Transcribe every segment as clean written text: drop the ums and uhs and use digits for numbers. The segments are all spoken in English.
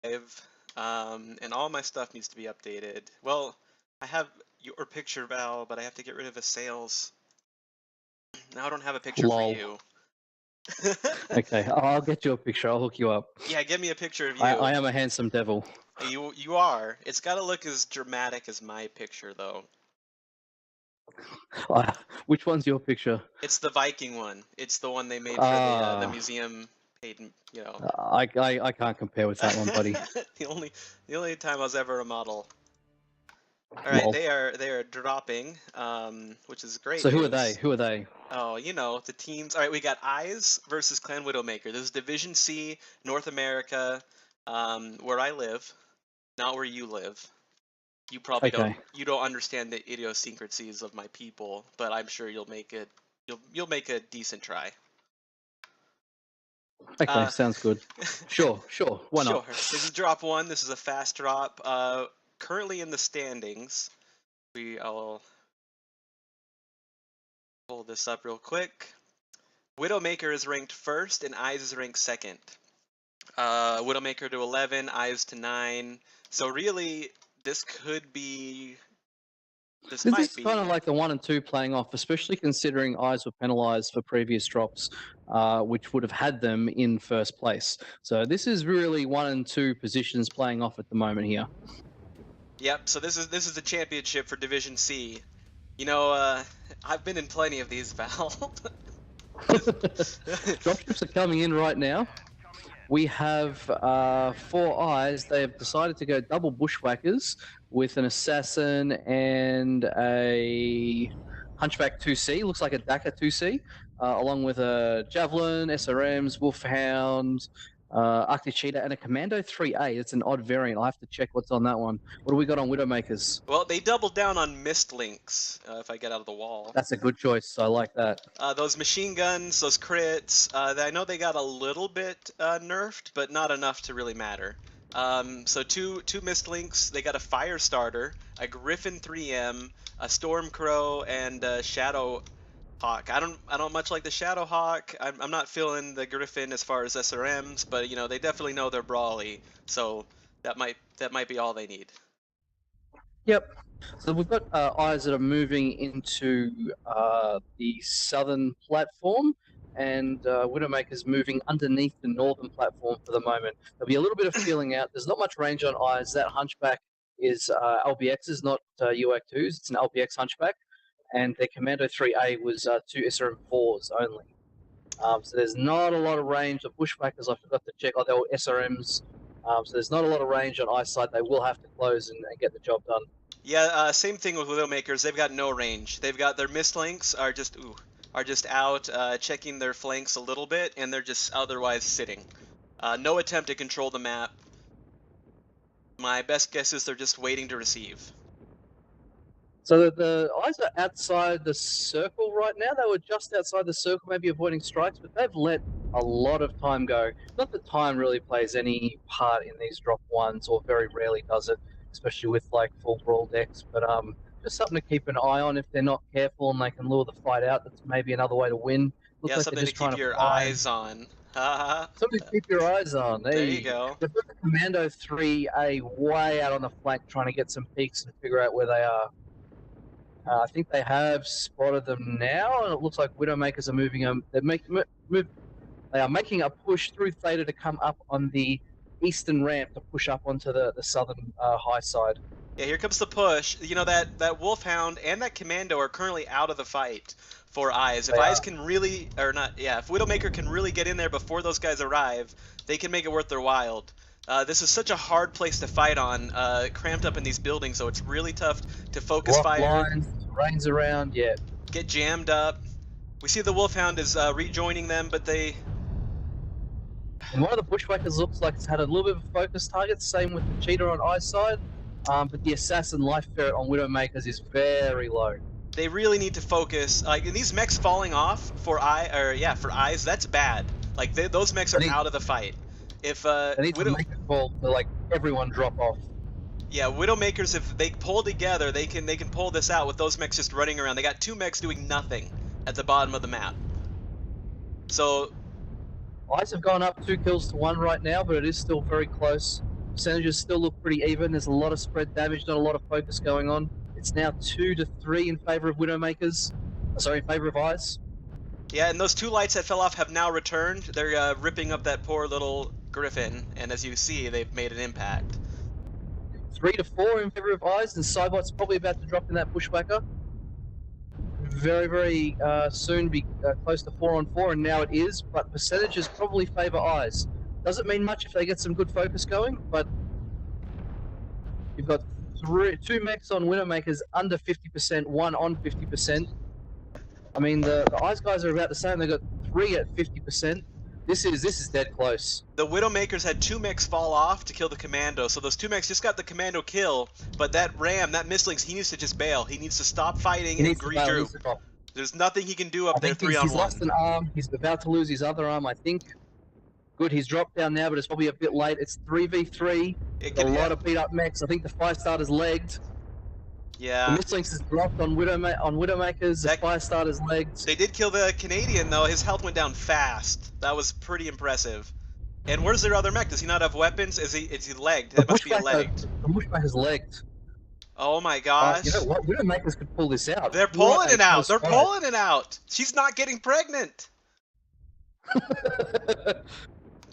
And all my stuff needs to be updated. Well, I have your picture, Val, but I have to get rid of the sales. Now I don't have a picture for Lol. you. Okay, I'll get you a picture. I'll hook you up. Yeah, give me a picture of you. I am a handsome devil. You are. It's got to look as dramatic as my picture, though. Which one's your picture? It's the Viking one. It's the one they made for the museum. Paid, you know. I can't compare with that one, buddy. the only time I was ever a model. All right, Lol. they are dropping, which is great. So who are news. they? Who are they? Oh, you know, the teams. All right, we got Eyes versus Clan Widowmaker. This is Division C, North America, where I live, not where you live. You probably Okay. you don't understand the idiosyncrasies of my people, but I'm sure you'll make it. You'll make a decent try. Okay, sounds good. Sure. Why not? Sure. This is drop one. This is a fast drop. Currently in the standings, I'll pull this up real quick. Widowmaker is ranked first, and Eyes is ranked second. Widowmaker to 11, Eyes to 9. So really, this could be. This might be kind of like the 1 and 2 playing off, especially considering Eyes were penalised for previous drops, which would have had them in first place. So this is really 1 and 2 positions playing off at the moment here. Yep. So this is the championship for Division C. You know, I've been in plenty of these, Val. Dropships are coming in right now. We have 4 Eyes. They have decided to go double Bushwhackers with an Assassin and a Hunchback 2C. Looks like a Dakar 2C, along with a Javelin, SRMs, Wolfhound, Arctic Cheetah, and a Commando 3A. It's an odd variant. I'll have to check what's on that one. What do we got on Widowmakers? Well, they doubled down on Mist Links, if I get out of the wall. That's a good choice. I like that. Those machine guns, those crits, I know they got a little bit nerfed, but not enough to really matter. So two Mist Links, they got a Fire Starter, a Griffin 3M, a Stormcrow, and a Shadow Hawk. I don't much like the Shadow Hawk. I'm not feeling the Griffin as far as SRMs, but you know they definitely know they're brawly, so that might be all they need. Yep. So we've got Eyes that are moving into the southern platform, and Widowmaker's moving underneath the northern platform for the moment. There'll be a little bit of feeling out. There's not much range on Eyes. That Hunchback is LBXs, not UAC2s. It's an LBX Hunchback, and their Commando 3A was 2 SRM4s only. So there's not a lot of range. The Bushwhackers, I forgot to check. Oh, they were SRMs. So there's not a lot of range on Eyes side. They will have to close and get the job done. Yeah, same thing with Widowmakers. They've got no range. They've got their Mist Links are just out checking their flanks a little bit, and they're just otherwise sitting. No attempt to control the map. My best guess is they're just waiting to receive. So the Eyes are outside the circle right now. They were just outside the circle, maybe avoiding strikes, but they've let a lot of time go. Not that time really plays any part in these drop ones, or very rarely does it, especially with like full brawl decks. But just something to keep an eye on if they're not careful and they can lure the fight out. That's maybe another way to win. Looks like something to keep your eyes on. Something to keep your eyes on. There you go. They've got the Commando 3A way out on the flank, trying to get some peeks and figure out where they are. I think they have spotted them now, and it looks like Widowmakers are moving them. They are making a push through Theta to come up on the eastern ramp to push up onto the southern high side. Yeah, here comes the push. You know, that Wolfhound and that Commando are currently out of the fight for Eyes. If Eyes can really, or not, yeah, if Widowmaker can really get in there before those guys arrive, they can make it worth their while. This is such a hard place to fight on, cramped up in these buildings, so it's really tough to focus fire. Lines, rains around, yeah. Get jammed up. We see the Wolfhound is rejoining them, but they... And one of the Bushwhackers looks like it's had a little bit of a focus target, same with the Cheetah on Eyes side, but the Assassin Life Ferret on Widowmakers is very low. They really need to focus. Like, these mechs falling off for Eyes, that's bad. Like, those mechs are out of the fight. If they need to make a call to like everyone drop off. Yeah, Widowmakers, if they pull together, they can pull this out with those mechs just running around. They got 2 mechs doing nothing at the bottom of the map. So Eyes have gone up 2 kills to 1 right now, but it is still very close percentages still look pretty even. There's a lot of spread damage, not a lot of focus going on. It's now 2 to 3 in favor of Widowmakers. Sorry, in favor of Eyes. Yeah, and those 2 lights that fell off have now returned. They're ripping up that poor little Griffin, and as you see, they've made an impact. 3 to 4 in favor of Eyes, and Cybot's probably about to drop in that Bushwhacker. Very, very soon be close to 4 on 4, and now it is, but percentages probably favour Eyes. Doesn't mean much if they get some good focus going, but you've got 2 mechs on Widowmakers under 50%, 1 on 50%. I mean, the Eyes guys are about the same. They've got 3 at 50%. This is dead close. The Widowmakers had 2 mechs fall off to kill the Commando, so those 2 mechs just got the Commando kill, but that Ram, that Mistlings, he needs to just bail. He needs to stop fighting and regroup. There's nothing he can do up there 3 on 1. He's lost an arm. He's about to lose his other arm, I think. Good, he's dropped down now, but it's probably a bit late. It's 3v3. A lot of beat up mechs. I think the Firestarter's legged. Yeah. The Mistlings is dropped on Widowmakers. The Firestarter's legged. They did kill the Canadian, though. His health went down fast. That was pretty impressive. And where's their other mech? Does he not have weapons? Is he legged? That must be legged. The Bushwhacker's legged. Oh my gosh. You know what? Widowmakers could pull this out. They're pulling it out. They're pulling it out. She's not getting pregnant.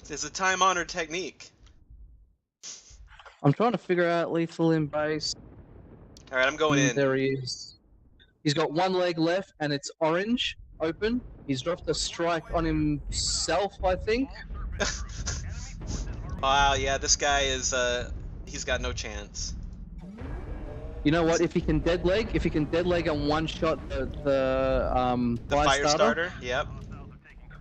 It's a time-honored technique. I'm trying to figure out lethal embrace. All right, I'm going in. There he is. He's got 1 leg left, and it's orange, open. He's dropped a strike on himself, I think. Wow, yeah, this guy is, he's got no chance. You know what? If he can dead leg and one-shot the Firestarter, yep.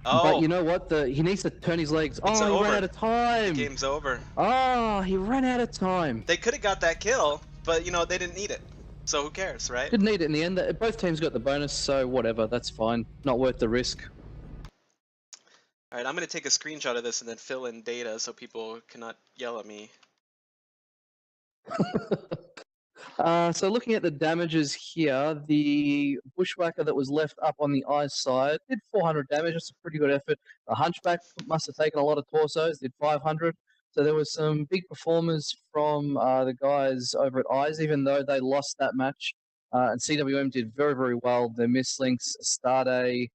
Oh. But you know what? He needs to turn his legs. He ran out of time. The game's over. Oh, he ran out of time. They could have got that kill, but you know they didn't need it. So who cares, right? Didn't need it in the end. Both teams got the bonus, so whatever. That's fine. Not worth the risk. All right, I'm gonna take a screenshot of this and then fill in data so people cannot yell at me. So looking at the damages here, the Bushwhacker that was left up on the Eyes side did 400 damage. That's a pretty good effort. The Hunchback must have taken a lot of torsos, did 500. So there was some big performers from the guys over at Eyes, even though they lost that match. And CWM did very, very well. Their Mislinks, Stade,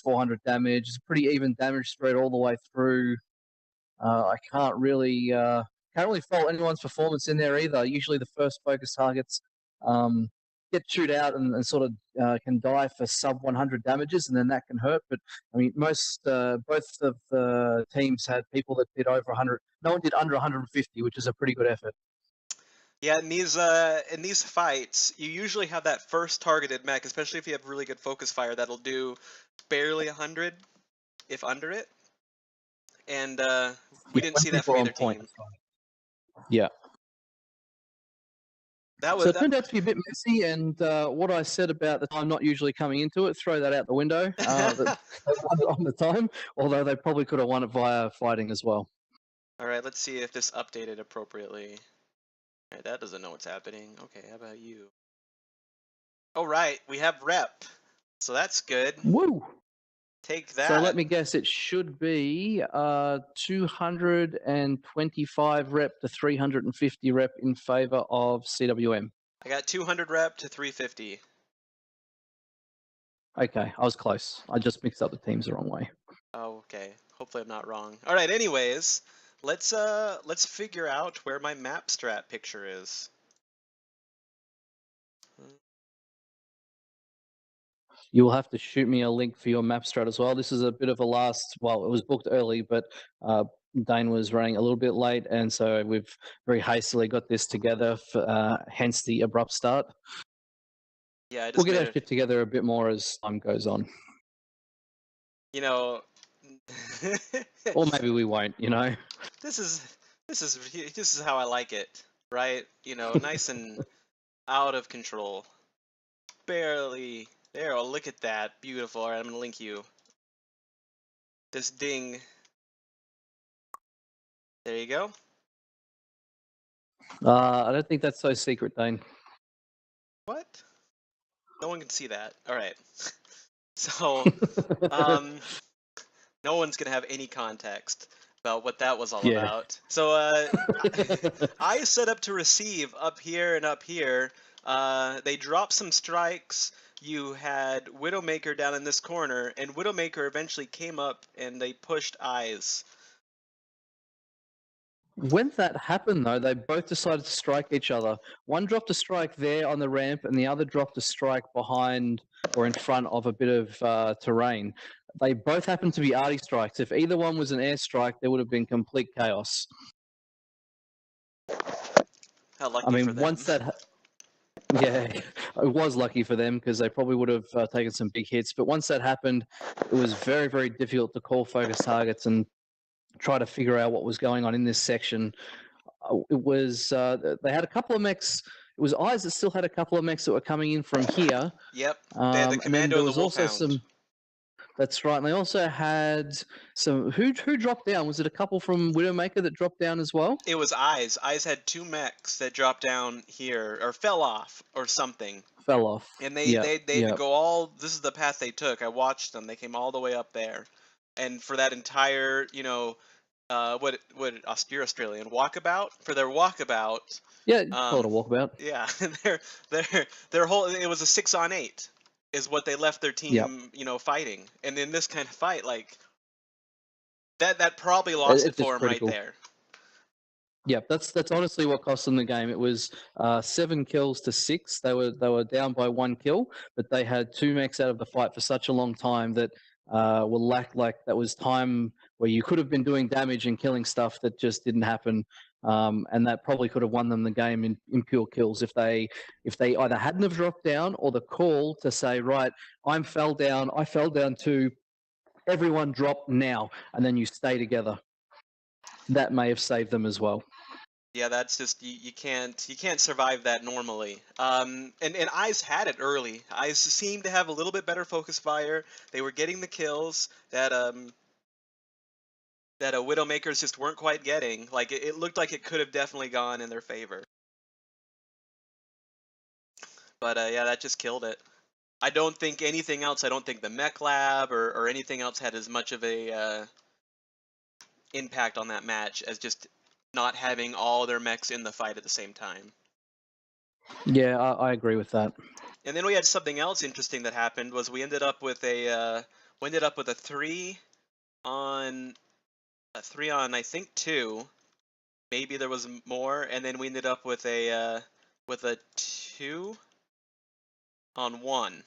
400 damage. It's a pretty even damage spread all the way through. I can't really fault anyone's performance in there either. Usually the first focus targets get chewed out and sort of can die for sub 100 damages, and then that can hurt. But I mean, both of the teams had people that did over 100. No one did under 150, which is a pretty good effort. Yeah, in these fights, you usually have that first targeted mech, especially if you have really good focus fire, that'll do barely 100, if under it. And we didn't see that from either team. Yeah. So it turned out to be a bit messy, and what I said about the time not usually coming into it, throw that out the window on the time, although they probably could have won it via fighting as well. All right, let's see if this updated appropriately. All right, that doesn't know what's happening. Okay, how about you? All right, we have rep, so that's good. Woo! Take that. So let me guess, it should be 225 rep to 350 rep in favor of CWM. I got 200 rep to 350. Okay, I was close. I just mixed up the teams the wrong way. Oh, okay. Hopefully I'm not wrong. All right, anyways, let's figure out where my map strat picture is. You will have to shoot me a link for your map strat as well. This is a bit of a last, well, it was booked early, but Dane was running a little bit late, and so we've very hastily got this together, hence the abrupt start. Yeah, we'll get our shit together a bit more as time goes on. You know, or maybe we won't. You know, this is how I like it, right? You know, nice and out of control, barely. There, oh, look at that. Beautiful. All right, I'm going to link you. This ding. There you go. I don't think that's so secret, Dane. What? No one can see that. All right. So, no one's going to have any context. about what that was all Yeah. about. So I set up to receive up here and up here. They dropped some strikes. You had Widowmaker down in this corner, and Widowmaker eventually came up and they pushed eyes. When that happened, though, they both decided to strike each other. One dropped a strike there on the ramp, and the other dropped a strike behind or in front of a bit of terrain. They both happened to be arty strikes. If either one was an air strike, there would have been complete chaos. How I lucky for mean, them. yeah, it was lucky for them because they probably would have taken some big hits. But once that happened, it was very, very difficult to call focus targets and try to figure out what was going on in this section. It was they had a couple of mechs. It was Eyes that still had a couple of mechs that were coming in from here. Yep, they had the And then Commando there and the was also Wolfhound. some. That's right. And they also had some. Who dropped down? Was it a couple from Widowmaker that dropped down as well? It was Eyes. Eyes had 2 mechs that dropped down here, or fell off, or something. Fell off. And Yeah. they had to go all. This is the path they took. I watched them. They came all the way up there, and for that entire, what Australian walkabout, for their walkabout. Yeah. Call it a walkabout. Yeah, their whole, it was a 6-on-8 is what they left their team, fighting. And in this kind of fight, like that probably lost it It's just for them right critical. there. Yeah, that's honestly what cost them the game. It was 7 kills to 6. They were down by 1 kill, but they had 2 mechs out of the fight for such a long time that were like that was time where you could have been doing damage and killing stuff that just didn't happen, and that probably could have won them the game in pure kills if they either hadn't have dropped down or the call to say, right, I fell down too, everyone drop now, and then you stay together. That may have saved them as well. Yeah, that's just you can't survive that normally. And Eyes had it early. Eyes seemed to have a little bit better focus fire. They were getting the kills that Widowmakers just weren't quite getting. Like it looked like it could have definitely gone in their favor. But yeah, that just killed it. I don't think anything else. I don't think the Mech Lab or anything else had as much of a impact on that match as just not having all their mechs in the fight at the same time. Yeah, I agree with that. And then we had something else interesting that happened. Was we ended up with a 3 on I think 2. Maybe there was more, and then we ended up with a 2 on 1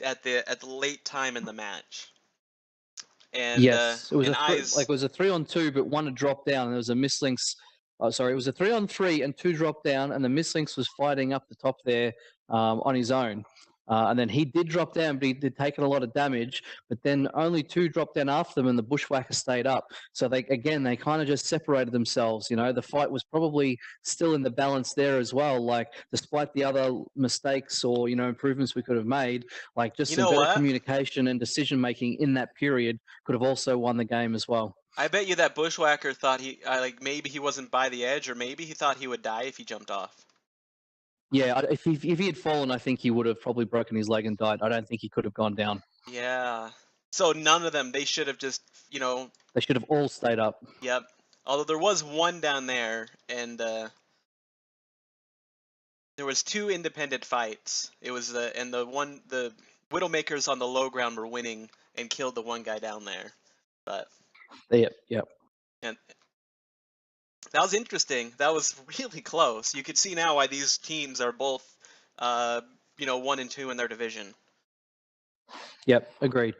at the late time in the match. And yes, it was Eyes, it was a 3-on-2, but one had dropped down, and there was a mislinks. Oh, sorry, it was a 3-on-3 and 2 dropped down, and the mislinks was fighting up the top there on his own. And then he did drop down, but he did taken a lot of damage. But then only 2 dropped down after them, and the bushwhacker stayed up. So they kind of just separated themselves. You know, the fight was probably still in the balance there as well. Like despite the other mistakes or improvements we could have made, like just some better communication and decision making in that period could have also won the game as well. I bet you that bushwhacker thought maybe he wasn't by the edge, or maybe he thought he would die if he jumped off. Yeah, if he had fallen, I think he would have probably broken his leg and died. I don't think he could have gone down. Yeah. So none of them. They should have just, They should have all stayed up. Yep. Although there was one down there, and there was 2 independent fights. It was the Widowmakers on the low ground were winning and killed the one guy down there. But Yep. And that was interesting. That was really close. You could see now why these teams are both, 1 and 2 in their division. Yep, agreed.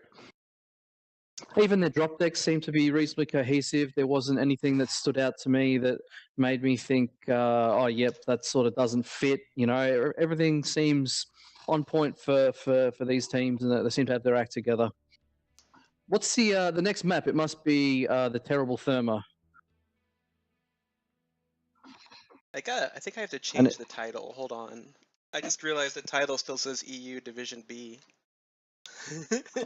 Even the drop decks seemed to be reasonably cohesive. There wasn't anything that stood out to me that made me think, oh, yep, that sort of doesn't fit. Everything seems on point for these teams, and they seem to have their act together. What's the next map? It must be the Terrible Therma. I think I have to change the title. Hold on. I just realized the title still says EU Division B.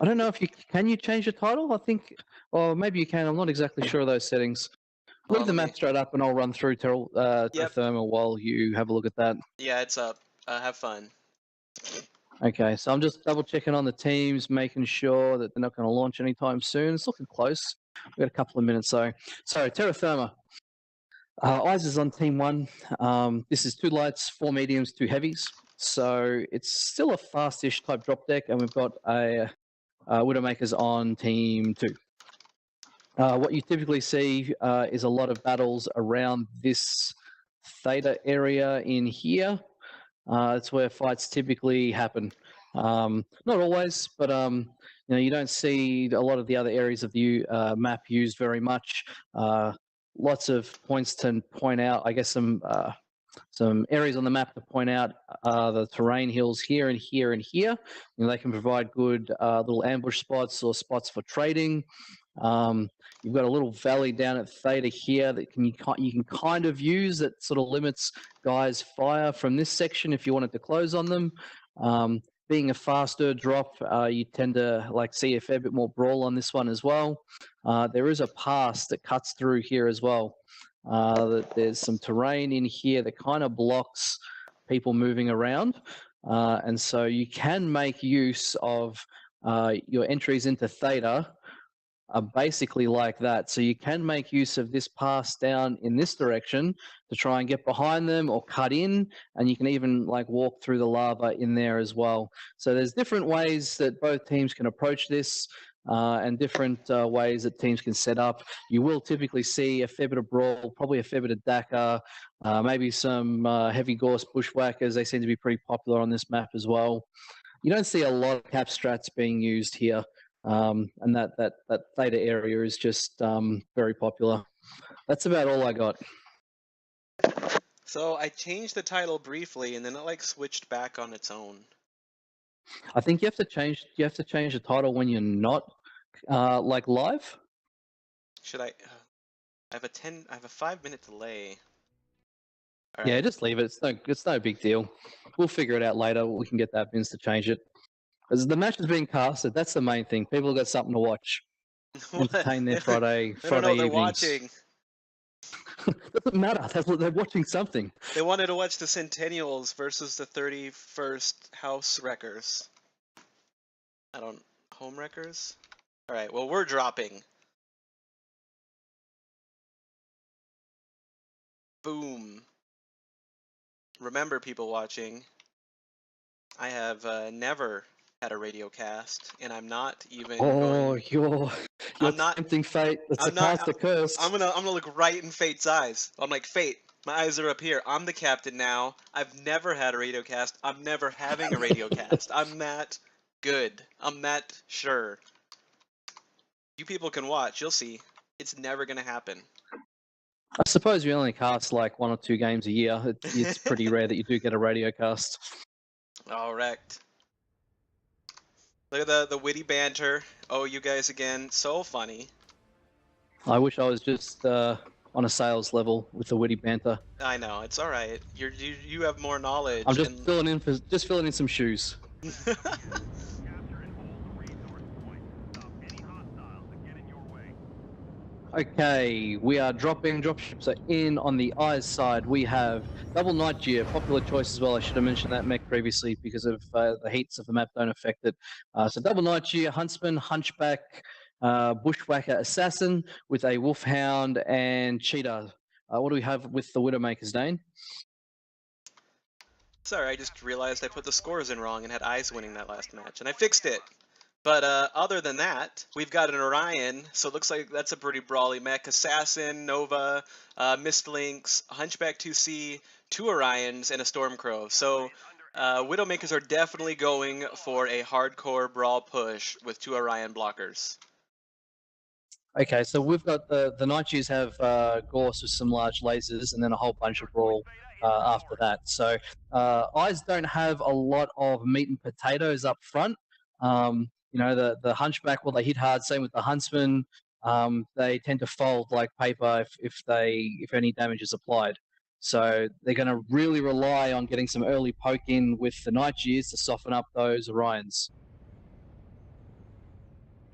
I don't know if can you change the title? I think, or maybe you can. I'm not exactly sure of those settings. Leave the map straight up, and I'll run through Therma while you have a look at that. Yeah, it's up. Have fun. Okay, so I'm just double checking on the teams, making sure that they're not going to launch anytime soon. It's looking close. We've got a couple of minutes, so Terra Firma. Eyes is on team 1. This is 2 lights, 4 mediums, 2 heavies. So it's still a fastish type drop deck, and we've got a Widowmakers on team 2. What you typically see is a lot of battles around this theta area in here. It's where fights typically happen. Not always, but you don't see a lot of the other areas of the map used very much. Lots of points to point out. I guess some areas on the map to point out the terrain hills here and here and here. They can provide good little ambush spots or spots for trading. You've got a little valley down at Theta here that you can kind of use, that sort of limits guys' fire from this section if you wanted to close on them. Being a faster drop, you tend to see a fair bit more brawl on this one as well. There is a pass that cuts through here as well. There's some terrain in here that kind of blocks people moving around, and so you can make use of your entries into Theta are basically like that. So you can make use of this pass down in this direction to try and get behind them or cut in, and you can even walk through the lava in there as well. So there's different ways that both teams can approach this, and different ways that teams can set up. You will typically see a fair bit of brawl, probably a fair bit of Dakar, maybe some heavy Gorse bushwhackers. They seem to be pretty popular on this map as well. You don't see a lot of cap strats being used here. And that Theta area is just very popular. That's about all I got. So I changed the title briefly, and then it switched back on its own. I think you have to change the title when you're not live. Should I? I have a 5-minute delay. Right. Yeah, just leave it. It's no big deal. We'll figure it out later. We can get that Vince to change it. As the match is being casted, that's the main thing. People have got something to watch. Entertain their Friday they're evenings. Watching. Doesn't matter. They're watching something. They wanted to watch the Centennials versus the 31st House Wreckers. Home Wreckers? Alright, well, we're dropping. Boom. Remember, people watching, I have never had a radio cast, and I'm not even. Oh, you're tempting fate. It's a cast of curse. I'm gonna look right in Fate's eyes. I'm like, Fate, my eyes are up here. I'm the captain now. I've never had a radio cast. I'm never having a radio cast. I'm that good. I'm that sure. You people can watch. You'll see. It's never gonna happen. I suppose you only cast 1 or 2 games a year. It's pretty rare that you do get a radio cast. All wrecked. Look at the witty banter. Oh, you guys again. So funny. I wish I was just on a sales level with the witty banter. I know. It's all right. You have more knowledge. I'm just filling in some shoes. Okay, we are dropping dropships are in on the Eyes side. We have Double Night Gear, popular choice as well. I should have mentioned that mech previously because of the heats of the map don't affect it. So Double Night Gear, Huntsman, Hunchback, Bushwhacker, Assassin with a Wolfhound and Cheetah. What do we have with the Widowmakers, Dane? Sorry, I just realized I put the scores in wrong and had Eyes winning that last match, and I fixed it. But other than that, we've got an Orion, so it looks like that's a pretty brawly mech. Assassin, Nova, Mistlynx, Hunchback 2C, 2 Orions, and a Stormcrow. So Widowmakers are definitely going for a hardcore brawl push with 2 Orion blockers. Okay, so we've got the Nightjays have Gorse with some large lasers and then a whole bunch of brawl after that. So Eyes don't have a lot of meat and potatoes up front. The Hunchback, well, they hit hard. Same with the Huntsman. They tend to fold like paper if any damage is applied. So they're going to really rely on getting some early poke in with the Nightjays to soften up those Orions.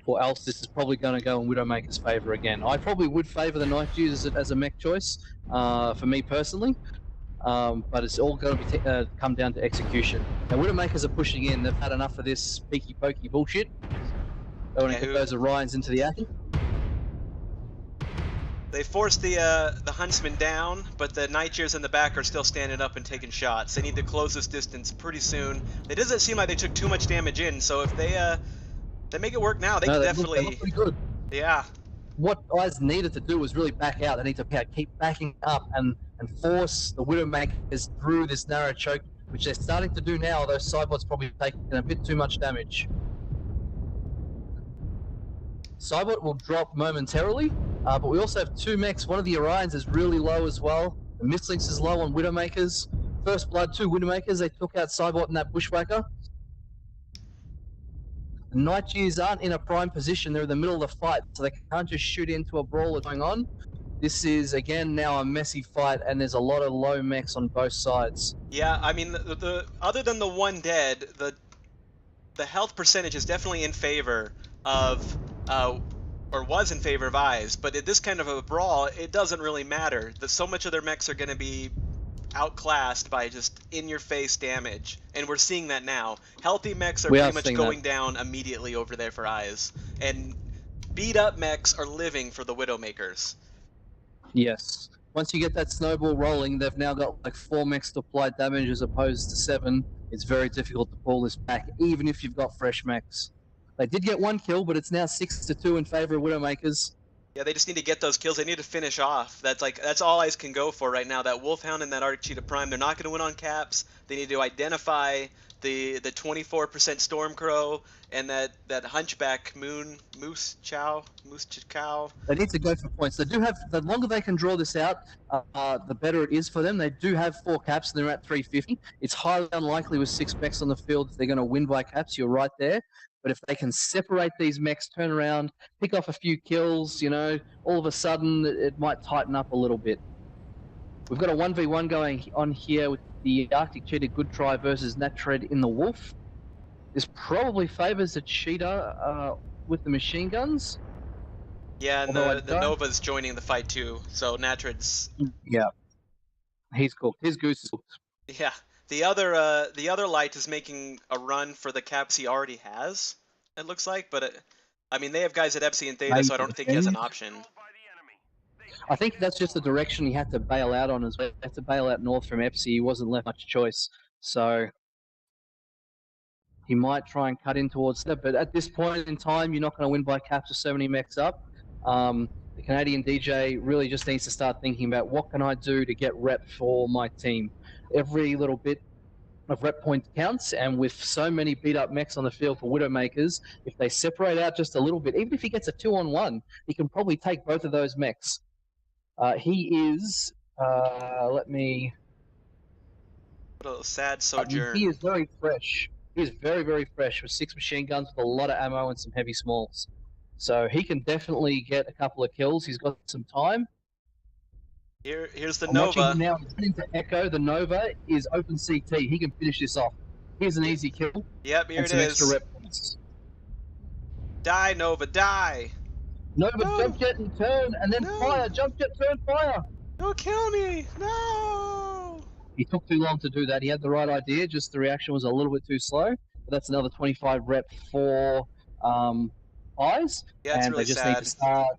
Or else this is probably going to go in Widowmaker's favour again. I probably would favour the Nightjays as a mech choice for me personally. But it's all going to come down to execution. Now, Widowmakers are pushing in. They've had enough of this peeky pokey bullshit. They want to get those Orions into the action. They forced the huntsman down, but the Nightjares in the back are still standing up and taking shots. They need to close this distance pretty soon. It doesn't seem like they took too much damage in, so if they make it work now, they No, can they look definitely, pretty good. yeah. What guys needed to do was really back out. They need to keep backing up and force the Widowmakers through this narrow choke, which they're starting to do now, although Cybot's probably taking a bit too much damage. Cybot will drop momentarily, but we also have two mechs. One of the Orions is really low as well. The Mistlinks is low on Widowmakers. First blood, two Widowmakers. They took out Cybot and that Bushwhacker. The Nightjares aren't in a prime position. They're in the middle of the fight, so they can't just shoot into a brawl going on. This is, again, now a messy fight, and there's a lot of low mechs on both sides. Yeah, I mean, the other than the one dead, the health percentage is definitely in favor of, or was in favor of Eyes, but in this kind of a brawl, it doesn't really matter. So much of their mechs are going to be outclassed by just in-your-face damage, and we're seeing that now. Healthy mechs are pretty much going down immediately over there for Eyes, and beat-up mechs are living for the Widowmakers. Yes. Once you get that snowball rolling, they've now got like 4 mechs to apply damage as opposed to 7. It's very difficult to pull this back, even if you've got fresh mechs. They did get 1 kill, but it's now 6-2 in favor of Widowmakers. Yeah, they just need to get those kills. They need to finish off. That's all Eyes can go for right now. That Wolfhound and that Arctic Cheetah Prime, they're not going to win on caps. They need to identify the 24% Stormcrow and that Hunchback Moose Chow. They need to go for points. They do have, the longer they can draw this out, the better it is for them. They do have 4 caps and they're at 350. It's highly unlikely with 6 mechs on the field that they're going to win by caps. You're right there. But if they can separate these mechs, turn around, pick off a few kills, you know, all of a sudden it might tighten up a little bit. We've got a 1v1 going on here with the Arctic Cheetah Good Try versus Natred in the Wolf. This probably favors the Cheetah with the machine guns. Yeah, and the Nova's joining the fight too, so Natred's... Yeah. He's cooked. His goose is cooked. Yeah. The other light is making a run for the caps he already has, it looks like, but I mean, they have guys at Epsi and Theta, so I don't think he has an option. I think that's just the direction he had to bail out on as well. He had to bail out north from Epsi. He wasn't left much choice, so he might try and cut in towards that. But at this point in time, you're not going to win by caps with so many mechs up. The Canadian DJ really just needs to start thinking about what can I do to get rep for my team. Every little bit of rep point counts, and with so many beat-up mechs on the field for Widowmakers, if they separate out just a little bit, even if he gets a 2-on-1, he can probably take both of those mechs. He is, let me... What a sad sojourn. He is very fresh. He is very, very fresh with 6 machine guns with a lot of ammo and some heavy smalls. So he can definitely get a couple of kills. He's got some time. Here's the Nova. Now into Echo. The Nova is open CT. He can finish this off. Here's an easy kill. Yep, here it is. Extra rep points. Die, Nova, die! Nova, jump jet and turn, and then fire. Jump jet, turn, fire. Don't kill me! No! He took too long to do that. He had the right idea, just the reaction was a little bit too slow. But that's another 25 rep for Eyes. Yeah, it's and really they just sad. need to start.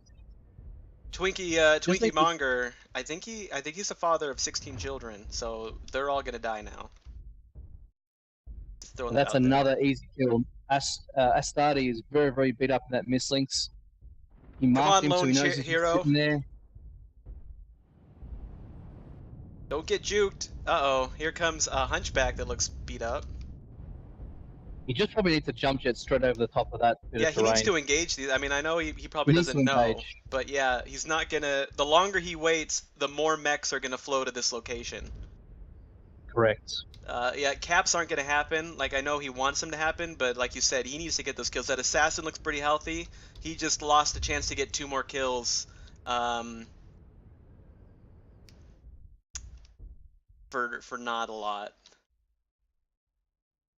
Twinkie Monger, I think he's the father of 16 children, so they're all gonna die now. That's another easy kill. Astarte is very, very beat up in that Mistlinks. He marked him, so he knows he's sitting there. Don't get juked. Uh-oh, here comes a Hunchback that looks beat up. He just probably needs to jump jet straight over the top of that bit of terrain. He needs to engage these. I mean, I know he probably doesn't know, but yeah, he's not gonna... The longer he waits, the more mechs are gonna flow to this location. Correct. Yeah, caps aren't gonna happen. Like, I know he wants them to happen, but like you said, he needs to get those kills. That assassin looks pretty healthy. He just lost a chance to get 2 more kills. For not a lot.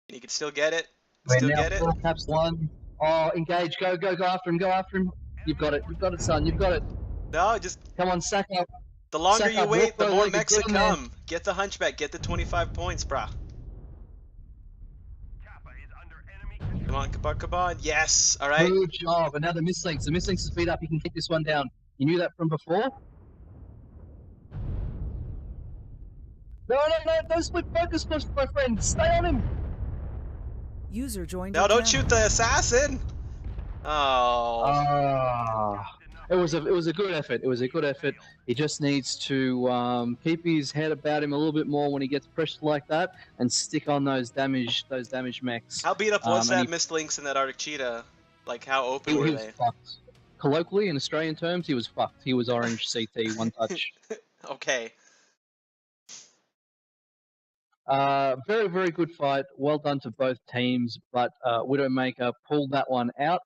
And he could still get it. Still get it. Caps 1. Oh, engage. Go after him. Go after him. You've got it. You've got it, son. You've got it. No, just... Come on, sack up. The longer you wait, the more mechs that come. Get the Hunchback. Get the 25 points, brah. Come on, come on, come on. Yes. All right. Good job. And now the Mistlinks. The Mistlinks is beat up. He can kick this one down. You knew that from before? No, don't split focus, my friend. Stay on him. User joined No, your don't channel. shoot the assassin. Oh. It was a good effort. It was a good effort. He just needs to keep his head about him a little bit more when he gets pressured like that, and stick on those damage mechs. How beat up was And that Mist Lynx and that Arctic Cheetah? Like, how open were he was they? fucked. Colloquially, in Australian terms, he was fucked. He was orange CT, one touch. Okay. Very, very good fight. Well done to both teams, but Widowmaker pulled that one out,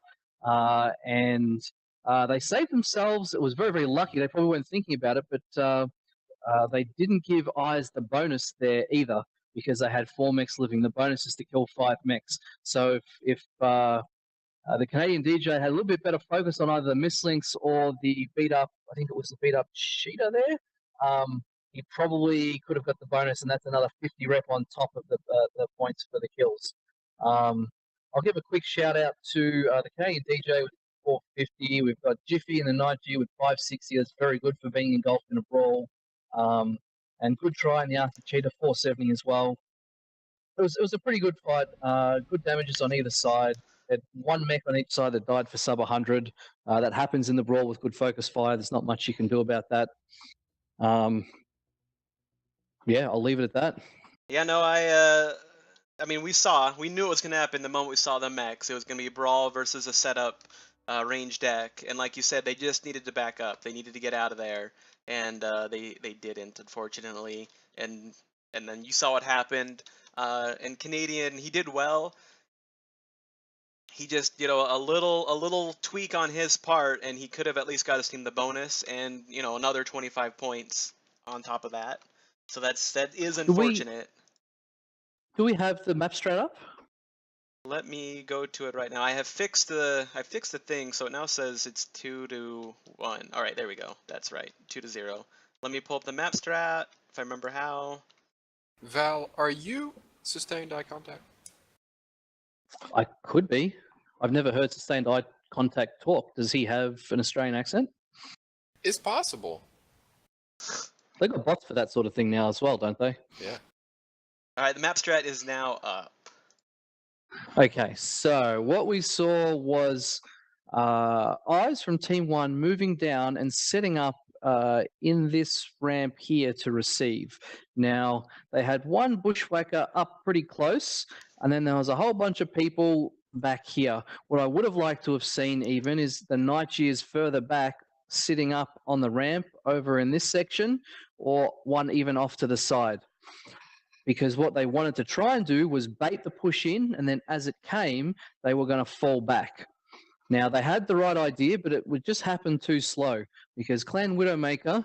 and they saved themselves. It was very, very lucky. They probably weren't thinking about it, but they didn't give Eyes the bonus there either, because they had 4 mechs living. The bonus is to kill 5 mechs. So if the Canadian DJ had a little bit better focus on either the mislinks or the beat up, I think it was the beat up cheetah there, he probably could have got the bonus, and that's another 50 rep on top of the points for the kills. I'll give a quick shout out to the Canadian DJ with 450. We've got Jiffy in the night G with 560. That's very good for being engulfed in a brawl. And good try in the Arctic Cheetah, 470 as well. It was a pretty good fight. Good damages on either side. Had 1 mech on each side that died for sub 100. That happens in the brawl with good focus fire. There's not much you can do about that. Yeah, I'll leave it at that. Yeah, no, I mean, we knew it was gonna happen the moment we saw the mechs. It was gonna be brawl versus a setup range deck, and like you said, they just needed to back up. They needed to get out of there, and they didn't, unfortunately. And then you saw what happened. And Canadian, he did well. He just, a little tweak on his part, and he could have at least got his team the bonus, and another 25 points on top of that. So that is unfortunate. Do we have the map straight up? Let me go to it right now. I fixed the thing, so it now says it's 2-1. All right, there we go. That's right, 2-0. Let me pull up the map strat if I remember how. Val, are you sustained eye contact? I could be. I've never heard sustained eye contact talk. Does he have an Australian accent? It's possible. They got bots for that sort of thing now as well, don't they? Yeah. All right, the map strat is now up. Okay, so what we saw was Eyes from Team 1 moving down and setting up in this ramp here to receive. Now, they had 1 bushwhacker up pretty close, and then there was a whole bunch of people back here. What I would have liked to have seen even is the night gears further back sitting up on the ramp over in this section, or 1 even off to the side. Because what they wanted to try and do was bait the push in, and then as it came, they were going to fall back. Now, they had the right idea, but it would just happen too slow, because Clan Widowmaker,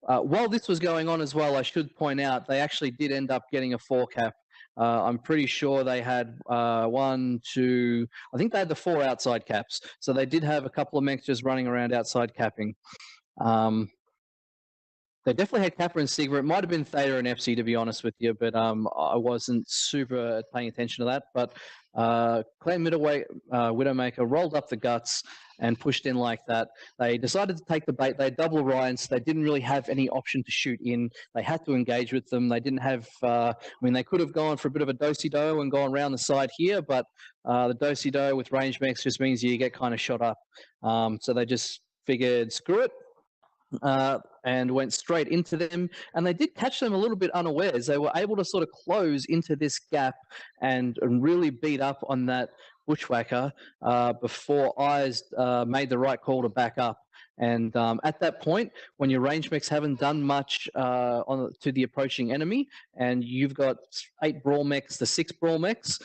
while this was going on as well, I should point out, they actually did end up getting a 4 cap. I'm pretty sure they had 1, 2, I think they had the 4 outside caps. So they did have a couple of mechs just running around outside capping. They definitely had Kappa and Sigma. It might have been Theta and FC, to be honest with you, but I wasn't super paying attention to that. But Clan Widowmaker rolled up the guts and pushed in like that. They decided to take the bait. They had double Orions. So they didn't really have any option to shoot in. They had to engage with them. They didn't have, they could have gone for a bit of a do-si-do and gone around the side here, but the do-si-do with range mechs just means you get kind of shot up. So they just figured, screw it. And went straight into them, and they did catch them a little bit unawares. They were able to sort of close into this gap and really beat up on that bushwhacker before Eyes made the right call to back up. And at that point, when your range mechs haven't done much to the approaching enemy, and you've got 8 brawl mechs to 6 brawl mechs,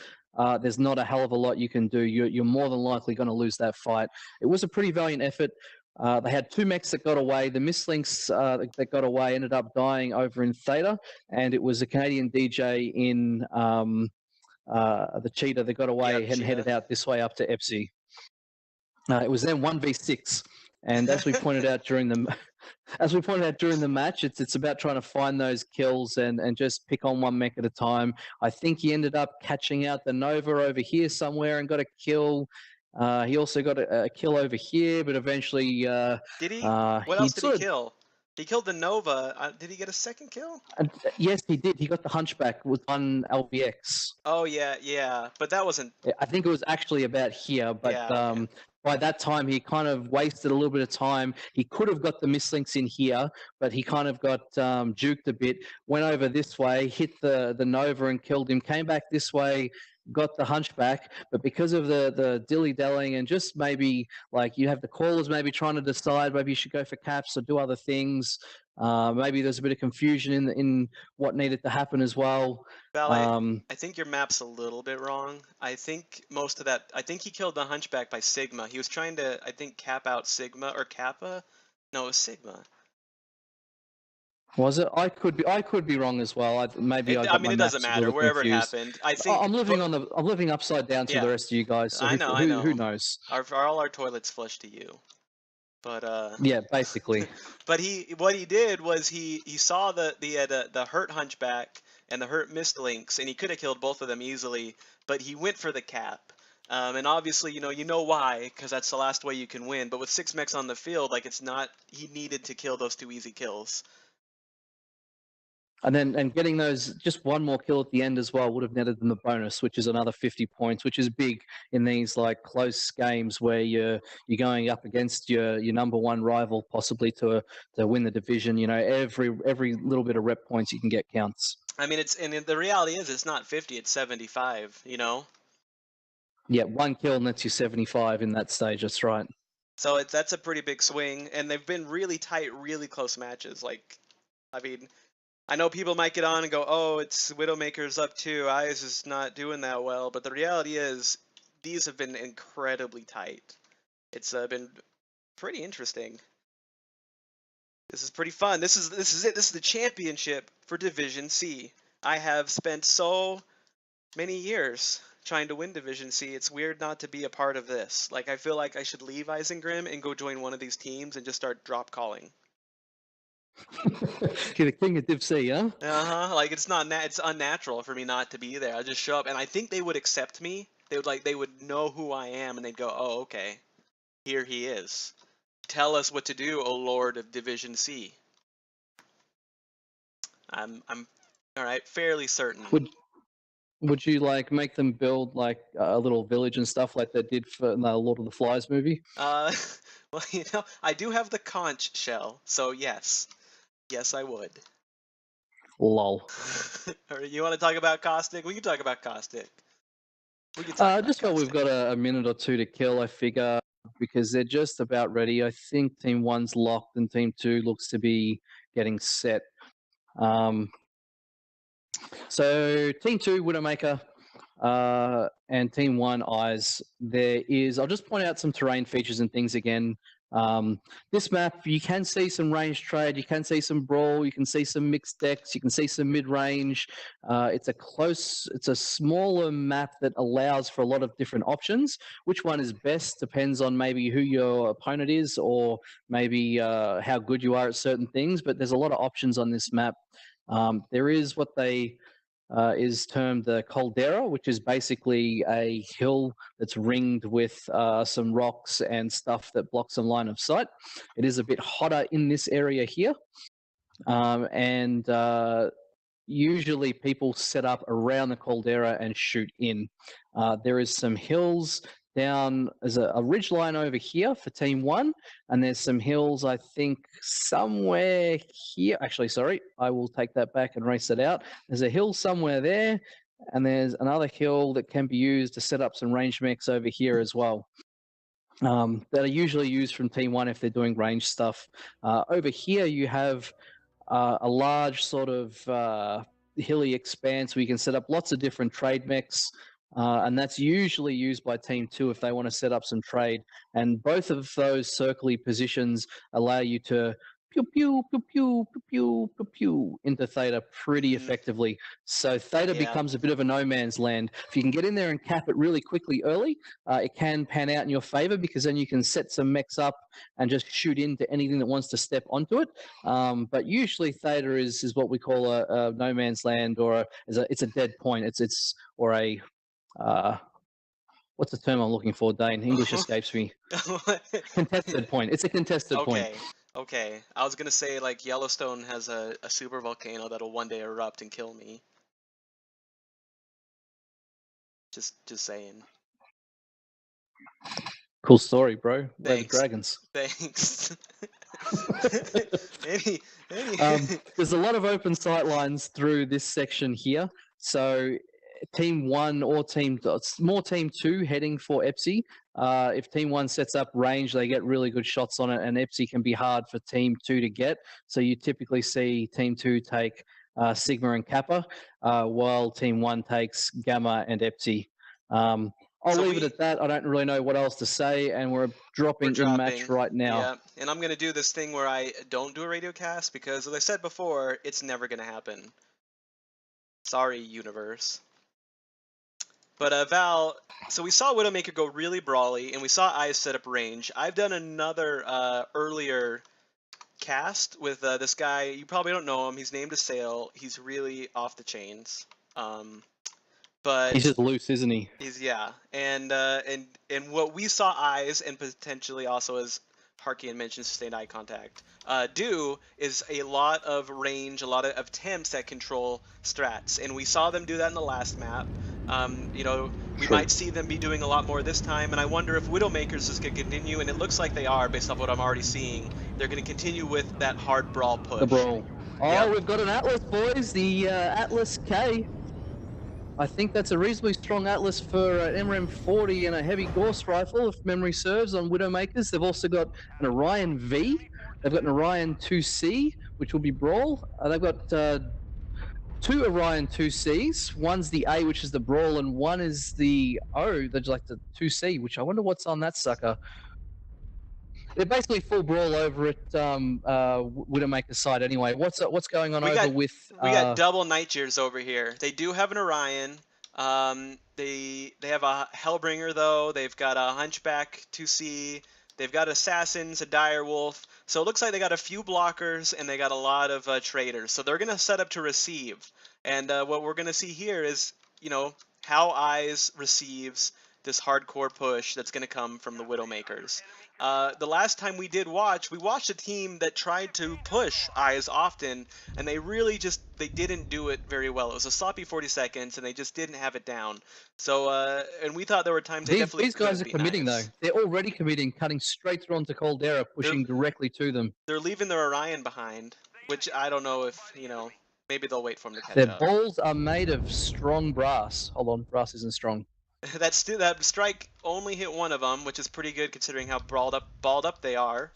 there's not a hell of a lot you can do. You're more than likely going to lose that fight. It was a pretty valiant effort. They had 2 mechs that got away. The mislinks that got away ended up dying over in Theta, and it was a Canadian DJ in the Cheetah that got away and headed out this way up to Epsi. It was then 1v6, and as we pointed out during the match, it's about trying to find those kills and just pick on 1 mech at a time. I think he ended up catching out the Nova over here somewhere and got a kill. He also got a kill over here, but eventually Did he? What he else did he sort of. kill? He killed the Nova. Did he get a second kill? Yes, he did. He got the Hunchback with one LBX. Oh yeah, yeah. But that wasn't. I think it was actually about here, but Yeah, okay. by that time he kind of wasted a little bit of time. He could have got the mislinks in here, but he kind of got juked a bit. Went over this way, hit the Nova and killed him. Came back this way, got the Hunchback, but because of the dilly-dallying and just maybe like you have the callers maybe trying to decide maybe you should go for caps or do other things. Maybe there's a bit of confusion in what needed to happen as well. Val, I think your map's a little bit wrong. I think most of that. I think he killed the Hunchback by Sigma. He was trying to, I think, cap out Sigma or Kappa. No, it was Sigma. Was it? I could be wrong as well. Maybe I I got mean, my it doesn't maths a matter. little Wherever it confused. happened, I think. I'm living upside down to Yeah. the rest of you guys. So I know, I know. who knows? All our toilets flush to you. But Yeah, basically. But what he did was he saw the hurt Hunchback and the hurt Mistlinks, and he could have killed both of them easily, but he went for the cap. And obviously, you know why, because that's the last way you can win. But with 6 mechs on the field, like it's not, he needed to kill those 2 easy kills. And getting those just one more kill at the end as well would have netted them the bonus, which is another 50 points, which is big in these like close games where you're going up against your number one rival possibly to win the division. You know, every little bit of rep points you can get counts. I mean, the reality is it's not 50, it's 75. You know. Yeah, one kill nets you 75 in that stage. That's right. So that's a pretty big swing, and they've been really tight, really close matches. Like, I mean, I know people might get on and go, "Oh, it's Widowmaker's up too. Eyes is not doing that well," but the reality is, these have been incredibly tight. It's been pretty interesting. This is pretty fun. This is it. This is the championship for Division C. I have spent so many years trying to win Division C. It's weird not to be a part of this. Like, I feel like I should leave Isengrim and go join one of these teams and just start drop calling. You're the king of Div C, huh? Like it's unnatural for me not to be there. I just show up, and I think they would accept me. They would know who I am, and they'd go, "Oh, okay, here he is. Tell us what to do, O Lord of Division C." I'm all right, fairly certain. Would you like make them build like a little village and stuff like they did for the Lord of the Flies movie? Well, I do have the conch shell, so yes, I would. Lol. Or you want to talk about Caustic? We can talk about Caustic. We can talk about Just while we've Caustic. got a minute or two to kill, I figure, because they're just about ready. I think Team 1's locked and Team 2 looks to be getting set. So Team 2, Widowmaker, and Team 1, Eyes. I'll just point out some terrain features and things again. This map, you can see some range trade, you can see some brawl, you can see some mixed decks, you can see some mid-range. It's a smaller map that allows for a lot of different options. Which one is best depends on maybe who your opponent is or maybe how good you are at certain things, but there's a lot of options on this map. There is what they is termed the caldera, which is basically a hill that's ringed with some rocks and stuff that blocks some line of sight. It is a bit hotter in this area here, and usually people set up around the caldera and shoot in. There is some hills down, there's a ridge line over here for Team 1, and there's some hills, I think, somewhere here. Actually, sorry, I will take that back and race it out. There's a hill somewhere there, and there's another hill that can be used to set up some range mechs over here as well. That are usually used from Team 1 if they're doing range stuff. Over here, you have a large sort of hilly expanse where you can set up lots of different trade mechs. And that's usually used by Team 2 if they want to set up some trade. And both of those circly positions allow you to pew, pew, pew, pew, pew, pew, pew, pew into Theta pretty effectively. So Theta becomes a bit of a no man's land. If you can get in there and cap it really quickly early, it can pan out in your favor because then you can set some mechs up and just shoot into anything that wants to step onto it. But usually Theta is what we call a no man's land, or it's a dead point. It's what's the term I'm looking for, Dane? English escapes me. Contested point. It's a contested point. Okay, okay. I was gonna say like Yellowstone has a super volcano that'll one day erupt and kill me. Just saying. Cool story, bro. Where the Thanks. dragons? Thanks. any. There's a lot of open sight lines through this section here. So Team 1 or more Team 2 heading for EPSI. If Team 1 sets up range, they get really good shots on it, and EPSI can be hard for Team 2 to get. So you typically see Team 2 take Sigma and Kappa, while Team 1 takes Gamma and EPSI. I'll leave it at that. I don't really know what else to say, and we're dropping in match right now. Yeah, and I'm going to do this thing where I don't do a radio cast because, as I said before, it's never going to happen. Sorry, universe. But Val, so we saw Widowmaker go really brawly, and we saw Eyes set up range. I've done another earlier cast with this guy. You probably don't know him. He's named Assail. He's really off the chains. But he's just loose, isn't he? He's and what we saw Eyes and potentially also as Harkian mentioned sustained eye contact do is a lot of range, a lot of attempts at control strats, and we saw them do that in the last map. You know, we might see them be doing a lot more this time, and I wonder if Widowmakers is going to continue, and it looks like they are based off what I'm already seeing. They're going to continue with that hard brawl push. The brawl. Oh, yep. We've got an Atlas, boys. The Atlas K. I think that's a reasonably strong Atlas for an MRM40 and a heavy Gauss rifle, if memory serves, on Widowmakers. They've also got an Orion V. They've got an Orion 2C, which will be Brawl. They've got two Orion 2Cs. One's the A, which is the Brawl, and one is the O, that's like the 2C, which I wonder what's on that sucker. They're basically full Brawl over at Widowmaker's side anyway. What's going on with... We got double Nightjares over here. They do have an Orion. They have a Hellbringer, though. They've got a Hunchback 2C. They've got Assassins, a Direwolf. So it looks like they got a few blockers, and they got a lot of traders. So they're going to set up to receive. And what we're going to see here is, you know, how Eyes receives this hardcore push that's going to come from the Widowmakers. The last time we watched a team that tried to push Eyes often, and they really they didn't do it very well. It was a sloppy 40 seconds, and they just didn't have it down. So, and we thought there were times these guys are committing, though. They're already committing, cutting straight through onto Caldera, pushing directly to them. They're leaving their Orion behind, which I don't know if, you know, maybe they'll wait for them to catch up. up. Their balls are made of strong brass. Hold on, brass isn't strong. That strike only hit one of them, which is pretty good considering how brawled up they are.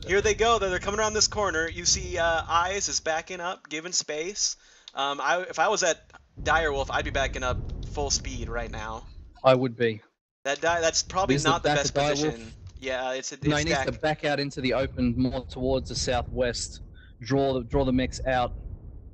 Here they go. They're coming around this corner. You see Eyes is backing up, giving space. If I was at Direwolf, I'd be backing up full speed right now. I would be. That's probably not the best position. Yeah, it's no, he needs to back out into the open, more towards the southwest. Draw the mechs out.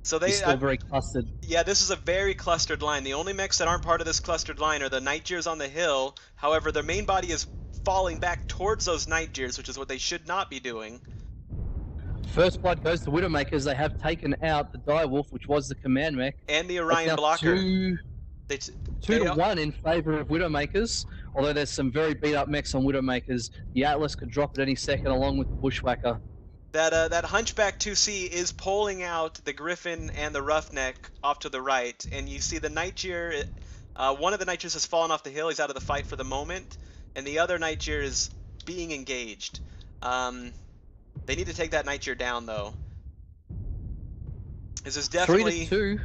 So they're still very clustered. Yeah, this is a very clustered line. The only mechs that aren't part of this clustered line are the Nightjares on the hill. However, their main body is falling back towards those Nightjares, which is what they should not be doing. First blood goes to Widowmakers. They have taken out the Direwolf, which was the command mech. And the Orion blocker. 2-1 in favor of Widowmakers. Although there's some very beat up mechs on Widowmakers. The Atlas could drop at any second along with the Bushwhacker. That Hunchback 2C is pulling out the Griffin and the Roughneck off to the right, and you see the Nightjare. One of the Nightjares has fallen off the hill. He's out of the fight for the moment, and the other Nightjare is being engaged. They need to take that Nightjare down, though. This is definitely 3-2.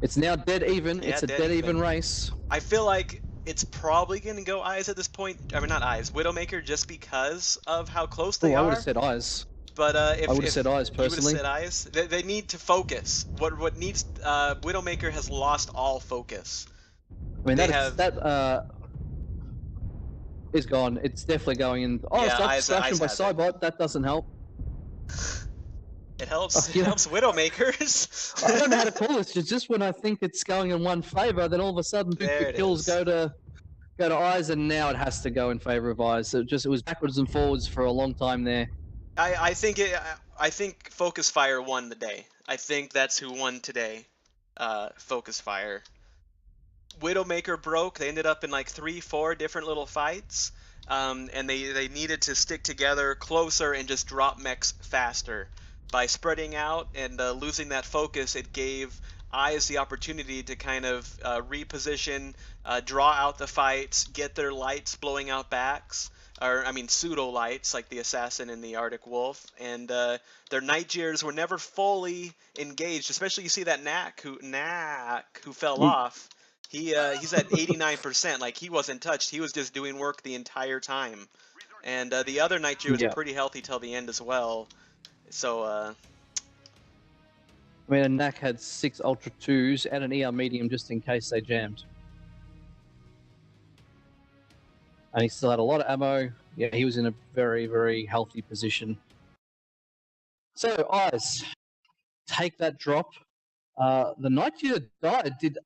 It's now dead even. Yeah, it's a dead even race. I feel like it's probably going to go Eyes at this point. I mean, not Eyes, Widowmaker, just because of how close they are. I would have said Eyes. But I would have said Eyes personally. You would have said Eyes. They need to focus. What needs Widowmaker has lost all focus. I mean, that is gone. It's definitely going in. Oh, yeah, distraction by Cybot. That doesn't help. It helps. It helps Widowmakers. I don't know how to call this. Just when I think it's going in one favor, then all of a sudden, the kills go to Eyes, and now it has to go in favor of Eyes. So it was backwards and forwards for a long time there. I think Focus Fire won the day. I think that's who won today. Focus Fire. Widowmaker broke. They ended up in like 3-4 different little fights, and they needed to stick together closer and just drop mechs faster. By spreading out and losing that focus, it gave Eyes the opportunity to kind of reposition, draw out the fights, get their lights blowing out backs, or I mean pseudo lights like the Assassin and the Arctic Wolf, and their Night Jeers were never fully engaged. Especially you see that Knack who fell off. He's at 89%. Like he wasn't touched. He was just doing work the entire time. And the other Night Jeer was pretty healthy till the end as well. So I mean, a Knack had 6 Ultra 2s and an ER medium just in case they jammed. And he still had a lot of ammo. Yeah, he was in a very, very healthy position. So, Eyes, take that drop. The Night Jeer died, did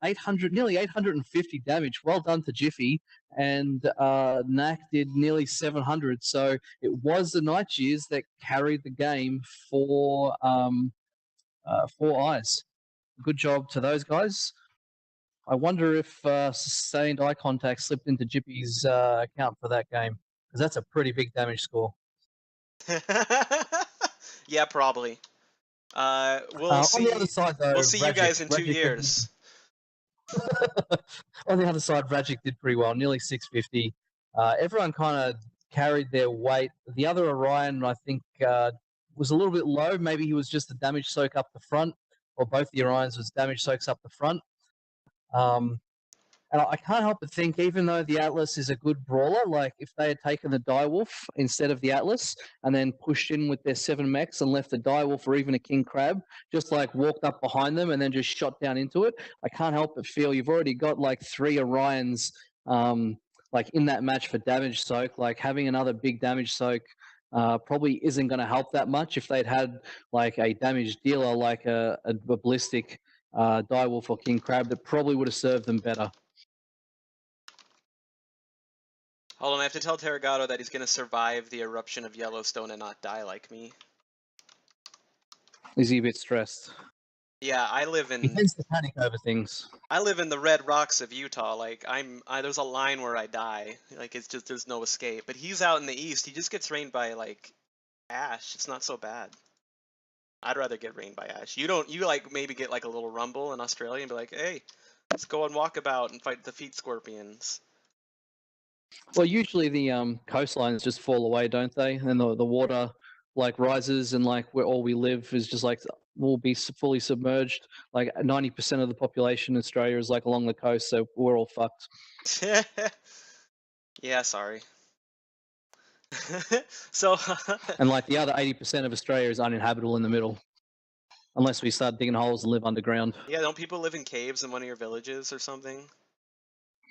nearly 850 damage. Well done to Jiffy. And Knack did nearly 700. So it was the Night Jeers that carried the game for Eyes. Good job to those guys. I wonder if sustained eye contact slipped into Jiffy's account for that game, because that's a pretty big damage score. yeah, probably. We'll see. On the other side, though, we'll see you guys in 2 Rajic years. On the other side, Rajic did pretty well, nearly 650. Everyone kind of carried their weight. The other Orion, I think, was a little bit low. Maybe he was just a damage soak up the front, or both the Orions was damage soaks up the front. And I can't help but think, even though the Atlas is a good brawler, like if they had taken the Direwolf instead of the Atlas and then pushed in with their 7 mechs and left a Direwolf or even a King Crab, just like walked up behind them and then just shot down into it, I can't help but feel you've already got like 3 Orions like in that match for damage soak. Like having another big damage soak probably isn't going to help that much. If they'd had like a damage dealer like a ballistic Direwolf or King Crab, that probably would have served them better. Hold on, I have to tell Terragato that he's going to survive the eruption of Yellowstone and not die like me. Is he a bit stressed? Yeah, He tends to panic over things. I live in the Red Rocks of Utah. Like there's a line where I die. Like it's just there's no escape. But he's out in the east. He just gets rained by like ash. It's not so bad. I'd rather get rained by ash. You like maybe get like a little rumble in Australia and be like, hey, let's go and walk about and fight the feet scorpions. Well, usually the coastlines just fall away, don't they? And the water like rises, and like where all we live is just like we'll be fully submerged. Like 90% of the population in Australia is like along the coast, so we're all fucked. Yeah, sorry. So and like the other 80% of Australia is uninhabitable in the middle, unless we start digging holes and live underground. Yeah, don't people live in caves in one of your villages or something?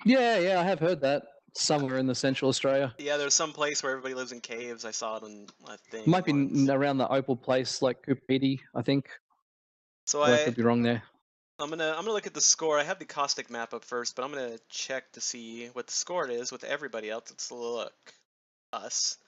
Yeah, I have heard that. Somewhere in the central Australia. Yeah, there's some place where everybody lives in caves. I saw it on a thing. It might be around the Opal place, like Coopedi, I think. So I could be wrong there. I'm gonna look at the score. I have the caustic map up first, but I'm gonna check to see what the score is with everybody else. Let's look. Us.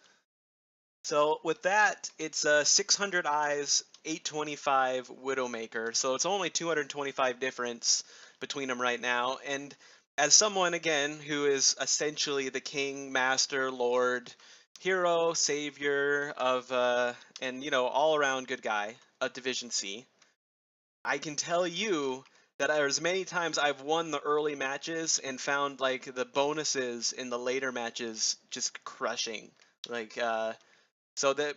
So with that, it's 600 Eyes, 825 Widowmaker. So it's only 225 difference between them right now. And as someone, again, who is essentially the king, master, lord, hero, savior of, and, you know, all-around good guy of Division C, I can tell you that there's many times I've won the early matches and found, like, the bonuses in the later matches just crushing. Like, so that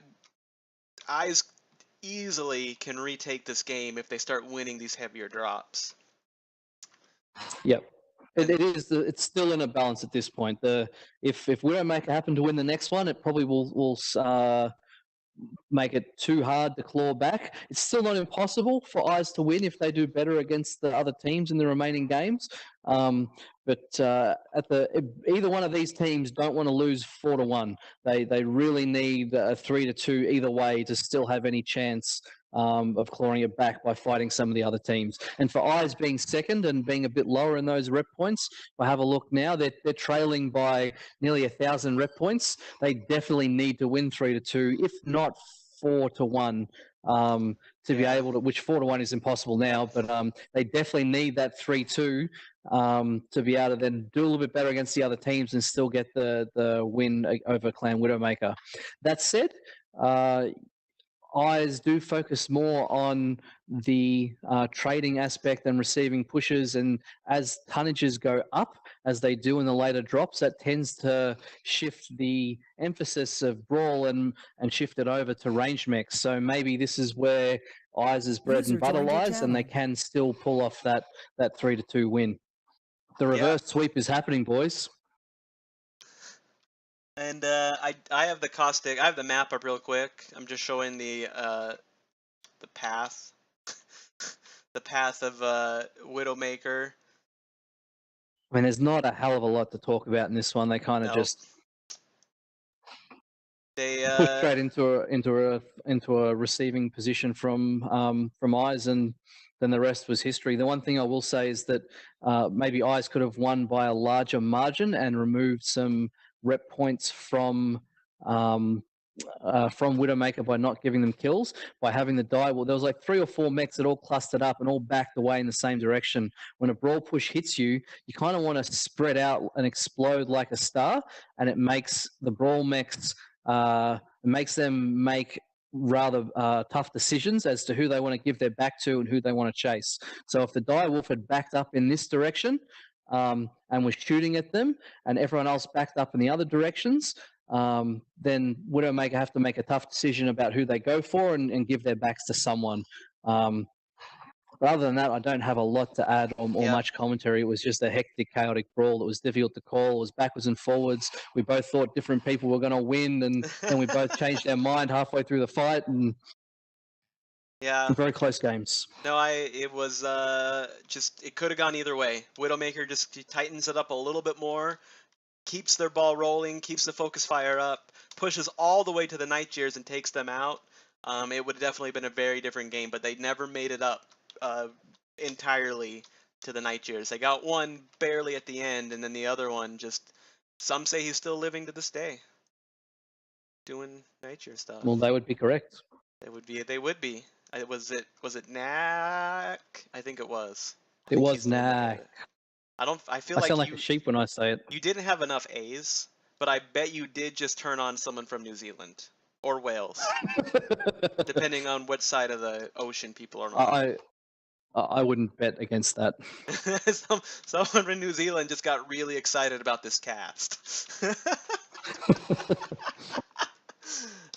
Eyes easily can retake this game if they start winning these heavier drops. Yep. It's still in a balance at this point. If we don't make it happen to win the next one, it probably will make it too hard to claw back. It's still not impossible for Eyes to win if they do better against the other teams in the remaining games. But either one of these teams don't want to lose 4-1. They really need a 3-2 either way to still have any chance of clawing it back by fighting some of the other teams. And for Eyes being second and being a bit lower in those rep points, if I have a look now, they're trailing by nearly 1,000 rep points. They definitely need to win 3-2, if not 4-1, to be Yeah. able to, which 4-1 is impossible now, but they definitely need that 3-2 to be able to then do a little bit better against the other teams and still get the win over Clan Widowmaker. That said, eyes do focus more on the trading aspect and receiving pushes, and as tonnages go up, as they do in the later drops, that tends to shift the emphasis of brawl and shift it over to range mechs. So maybe this is where eyes' bread User and butter joined your lies, and they channel. can still pull off that 3-2 win. The reverse sweep is happening, boys. And I have the caustic. I have the map up real quick. I'm just showing the path, the path of Widowmaker. I mean, there's not a hell of a lot to talk about in this one. They kind of Nope. just They push straight into a receiving position from eyes, and then the rest was history. The one thing I will say is that maybe eyes could have won by a larger margin and removed some rep points from Widowmaker by not giving them kills, by having the die. Well, there was like 3 or 4 mechs that all clustered up and all backed away in the same direction. When a brawl push hits you, you kind of want to spread out and explode like a star, and it makes the brawl mechs makes them make rather tough decisions as to who they want to give their back to and who they want to chase. So if the dire wolf had backed up in this direction and was shooting at them, and everyone else backed up in the other directions, then Widowmaker have to make a tough decision about who they go for and give their backs to someone. But other than that, I don't have a lot to add or much commentary. It was just a hectic, chaotic brawl that was difficult to call. It was backwards and forwards. We both thought different people were going to win, and then we both changed our mind halfway through the fight. And very close games. No, it was just, it could have gone either way. Widowmaker just tightens it up a little bit more, keeps their ball rolling, keeps the focus fire up, pushes all the way to the Night Jeers and takes them out. It would have definitely been a very different game, but they never made it up entirely to the Night Jeers. They got one barely at the end, and then the other one just, some say he's still living to this day, doing Night Jeer stuff. Well, they would be correct. They would be. Was it Knack? I think it was. It was Knack. I feel I like sound like a sheep when I say it. You didn't have enough A's, but I bet you did just turn on someone from New Zealand or Wales, depending on what side of the ocean people are on. I wouldn't bet against that. Someone from New Zealand just got really excited about this cast.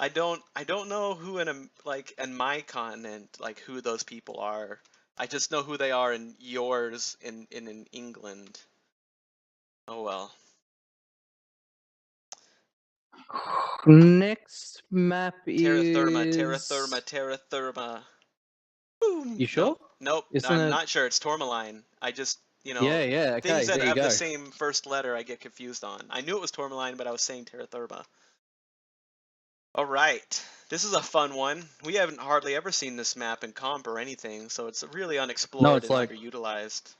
I don't know who in my continent, like, who those people are. I just know who they are in yours in England. Oh well. Next map is Terra Therma. Boom. You sure? Nope. I'm not sure. It's Tourmaline. I just, okay, things that there have you go. the same first letter I get confused on. I knew it was Tourmaline, but I was saying Terra Therma. All right. This is a fun one. We haven't hardly ever seen this map in comp or anything, so it's really unexplored and underutilized.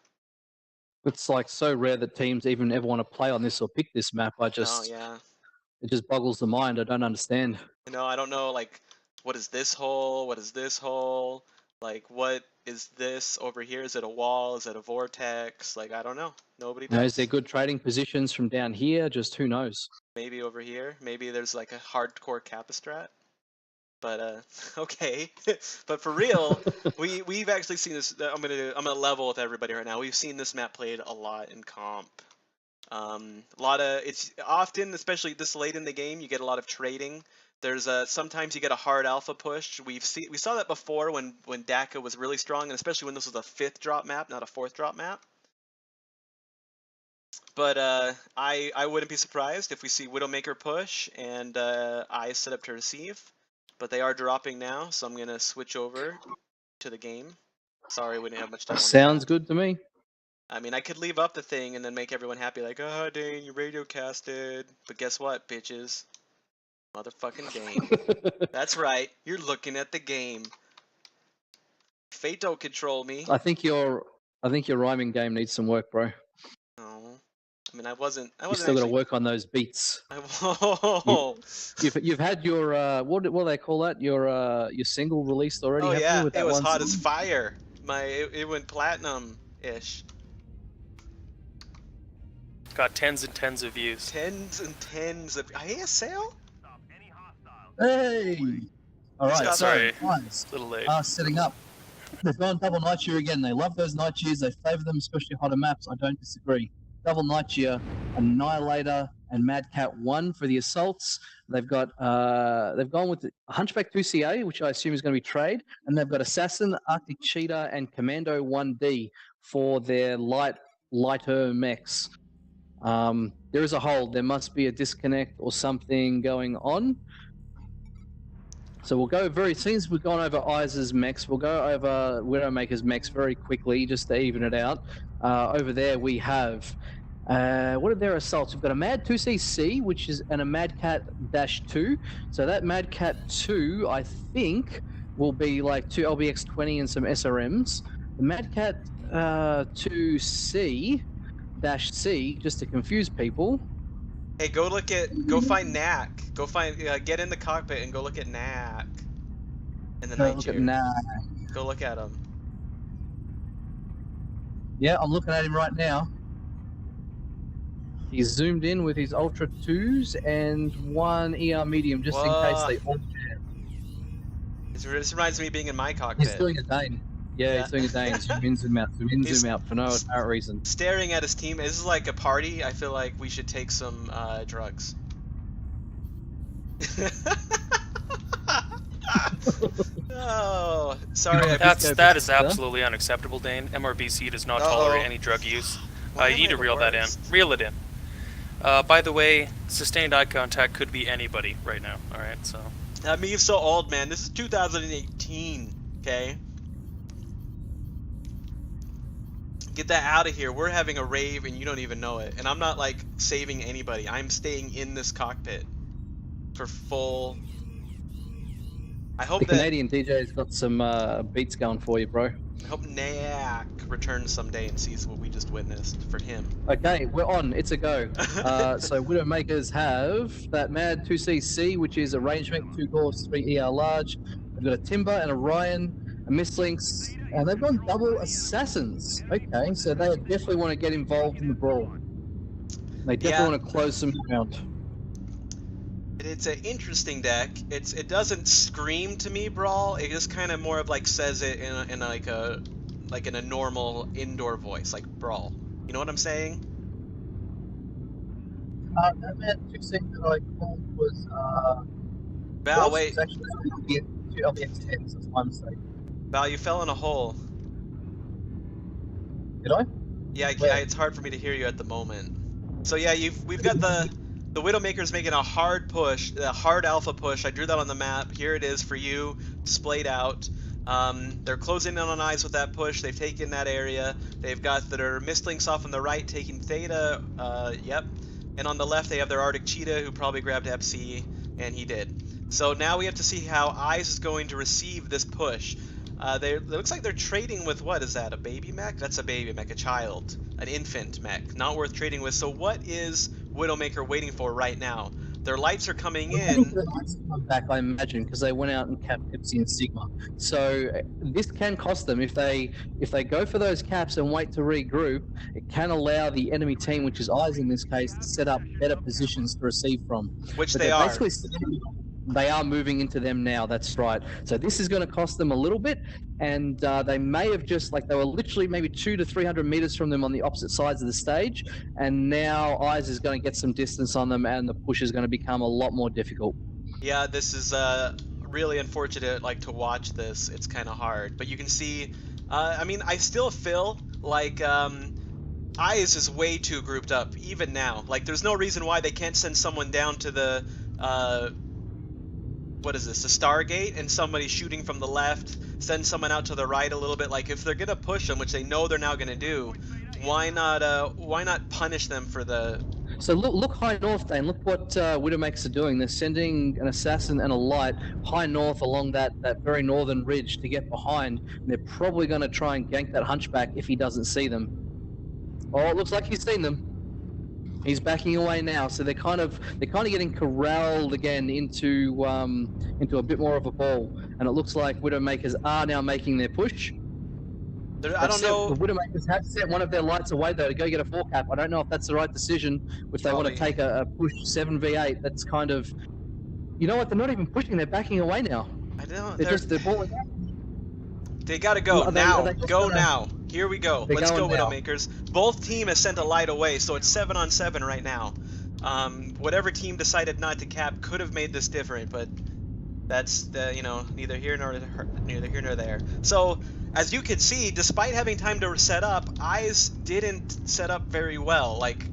It's like so rare that teams even ever want to play on this or pick this map. It just boggles the mind. I don't understand. I don't know, like, what is this hole? What is this hole? Like, what is this over here? Is it a wall? Is it a vortex? Like, I don't know. Nobody does. Is there good trading positions from down here? Just who knows? Maybe over here. Maybe there's like a hardcore Capistrat. But okay. But for real, we've actually seen this. I'm gonna level with everybody right now. We've seen this map played a lot in comp. It's often, especially this late in the game, you get a lot of trading. There's sometimes you get a hard alpha push. We saw that before when DACA was really strong, and especially when this was a 5th drop map, not a 4th drop map. But I wouldn't be surprised if we see Widowmaker push and I set up to receive. But they are dropping now, so I'm gonna switch over to the game. Sorry, we didn't have much time. Sounds good to me. I mean, I could leave up the thing and then make everyone happy, like, oh, Dane, you radio casted. But guess what, bitches? Motherfucking game. That's right, you're looking at the game. Fate don't control me. I think your rhyming game needs some work, bro. Oh, I mean, I wasn't You still got to actually. work on those beats. Whoa. You've had your what do they call that? Your single released already, Oh haven't you? yeah, With it that was one hot as song? fire. It went platinum-ish. Got tens and tens of views. Tens and tens of ASL. Hey! All Who's right, got so Sorry. guys, A little late. setting up. They've gone double night cheer again. They love those night cheers. They favour them, especially hotter maps. I don't disagree. Double night cheer, Annihilator, and Mad Cat 1 for the assaults. They've got they've gone with Hunchback 2CA, which I assume is going to be trade, and they've got Assassin, Arctic Cheetah, and Commando 1D for their lighter mechs. There is a hold. There must be a disconnect or something going on. So we'll go since we've gone over Eyes' mechs, we'll go over Widowmaker's mechs very quickly just to even it out. Over there we have, what are their assaults? We've got a Mad 2CC, which is, and a Mad Cat -2. So that Mad Cat 2, I think, will be like 2 LBX-20 and some SRMs. The Mad Cat 2C-C, just to confuse people. Hey, go find Knack. Get in the cockpit and go look at Knack. In the night Look at cheer. Knack. Go look at him. Yeah, I'm looking at him right now. He's zoomed in with his Ultra 2s and one ER medium just in case they all jam. This reminds me of being in my cockpit. He's doing a Dane. Yeah, he's doing a Dane. Zoom in, zoom out, zoom in, zoom out for no apparent reason. Staring at his team. This is like a party. I feel like we should take some drugs. Oh, sorry. That is absolutely unacceptable, Dane. MRBC does not tolerate any drug use. You need to reel that in. Reel it in. By the way, sustained eye contact could be anybody right now. All right, so. That means so old, man. This is 2018. Okay. Get that out of here. We're having a rave and you don't even know it. And I'm not like saving anybody. I'm staying in this cockpit for full. I hope the Canadian DJ's got some beats going for you, bro. I hope Knack returns someday and sees what we just witnessed for him. Okay, we're on. It's a go. So Widowmakers have that Mad 2CC, which is a range mech, 2 Gauss, 3 ER large. They've got a Timber and a Ryan, a Mislinks, and they've gone double Assassins. Okay, so they definitely want to get involved in the brawl. They definitely want to close some ground. It's an interesting deck. It doesn't scream to me brawl. It just kind of more of like says it in a normal indoor voice, like brawl. You know what I'm saying? That Mad 2CC that I called was Val, wait. Actually, 2 LBX-10s. That's my mistake. Val, you fell in a hole. Did I? Yeah, it's hard for me to hear you at the moment. So yeah, we've got the Widowmaker's making a hard push, a hard alpha push. I drew that on the map. Here it is for you, displayed out. They're closing in on Eyes with that push. They've taken that area. They've got their Mistlinks off on the right, taking Theta. Yep. And on the left, they have their Arctic Cheetah, who probably grabbed Epsi, and he did. So now we have to see how Eyes is going to receive this push. It looks like they're trading with, what is that, a baby mech? That's a baby mech, a child, an infant mech, not worth trading with. So what is Widowmaker waiting for right now? Their lights are coming in. Back, I imagine, because they went out and capped Epsi and Sigma. So this can cost them if they go for those caps and wait to regroup. It can allow the enemy team, which is Eyes in this case, to set up better positions to receive from. Which they are. They are moving into them now, that's right. So this is going to cost them a little bit, and they may have they were literally maybe 200 to 300 meters from them on the opposite sides of the stage, and now Eyes is going to get some distance on them, and the push is going to become a lot more difficult. Yeah, this is really unfortunate, to watch this. It's kind of hard, but you can see, I mean, I still feel like Eyes is way too grouped up, even now. There's no reason why they can't send someone down to the, what is this, the Stargate, and somebody shooting from the left, send someone out to the right a little bit. If they're gonna push them, which they know they're now gonna do, why not punish them for the... So look high north, Dane. Look what Widowmakers are doing. They're sending an Assassin and a Light high north along that very northern ridge to get behind. And they're probably going to try and gank that Hunchback if he doesn't see them. Oh, it looks like he's seen them. He's backing away now, so they're kind of getting corralled again into a bit more of a ball, and it looks like Widowmakers are now making their push. I don't know. The Widowmakers have set one of their lights away though to go get a 4-cap. I don't know if that's the right decision. If they want to take a push 7v8, that's kind of, you know what? They're not even pushing. They're backing away now. I know. They're balling out. They gotta go now. Go now. Here we go. Let's go, now. Widowmakers. Both team has sent a light away, so it's 7-on-7 right now. Whatever team decided not to cap could have made this different, but that's neither here nor there. So as you can see, despite having time to set up, Eyes didn't set up very well. Like,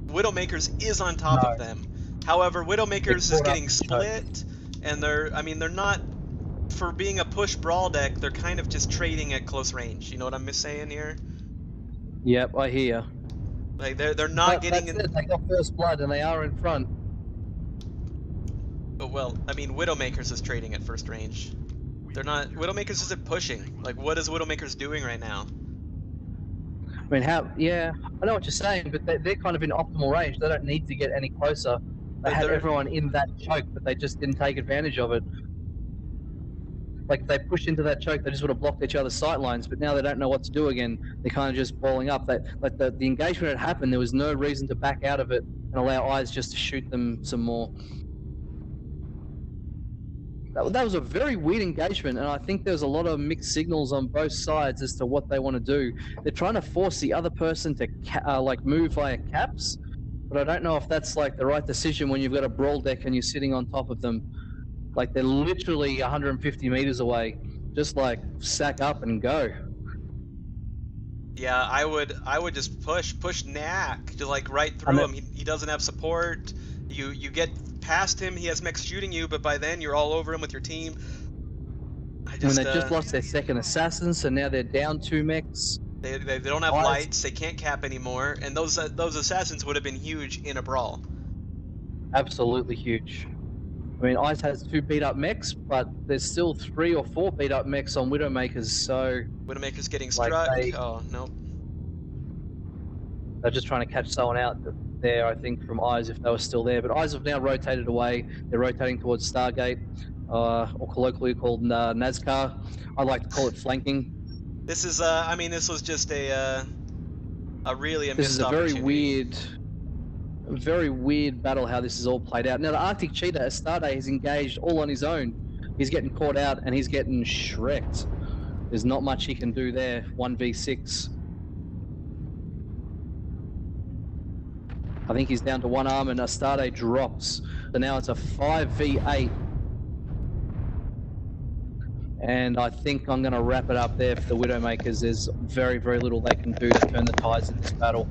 Widowmakers is on top of them. However, Widowmakers is getting split, and they're not. For being a push brawl deck, they're kind of just trading at close range. You know what I'm saying here? Yep, I hear. Like they're not getting. They got first blood and they are in front. Oh, well, I mean, Widowmakers is trading at first range. They're not. Widowmakers isn't pushing. Like, what is Widowmakers doing right now? I mean, yeah, I know what you're saying, but they're kind of in optimal range. They don't need to get any closer. They had everyone in that choke, but they just didn't take advantage of it. Like, if they pushed into that choke, they just would have blocked each other's sight lines, but now they don't know what to do again. They're kind of just balling up. The engagement had happened, there was no reason to back out of it and allow Eyes just to shoot them some more. That was a very weird engagement, and I think there's a lot of mixed signals on both sides as to what they want to do. They're trying to force the other person to move via caps, but I don't know if that's like the right decision when you've got a brawl deck and you're sitting on top of them. Like, they're literally 150 meters away. Just like sack up and go. Yeah, I would just push Knack to like right through him. He doesn't have support. You get past him, he has mechs shooting you, but by then you're all over him with your team. They just lost their second assassin, so now they're down 2 mechs. They don't have lights. They can't cap anymore, and those assassins would have been huge in a brawl. Absolutely huge. I mean, Ice has 2 beat-up mechs, but there's still 3 or 4 beat-up mechs on Widowmakers, so... Widowmakers getting struck. Oh, no. They're just trying to catch someone out there, I think, from Eyes if they were still there. But Eyes have now rotated away. They're rotating towards Stargate, or colloquially called NASCAR. I like to call it flanking. This is, I mean, this was just a really missed opportunity. This is a very weird battle how this is all played out. Now the Arctic Cheetah, Astarte, is engaged all on his own. He's getting caught out and he's getting shreked. There's not much he can do there. 1v6. I think he's down to 1 arm and Astarte drops. So now it's a 5v8. And I think I'm going to wrap it up there for the Widowmakers. There's very, very little they can do to turn the tides in this battle.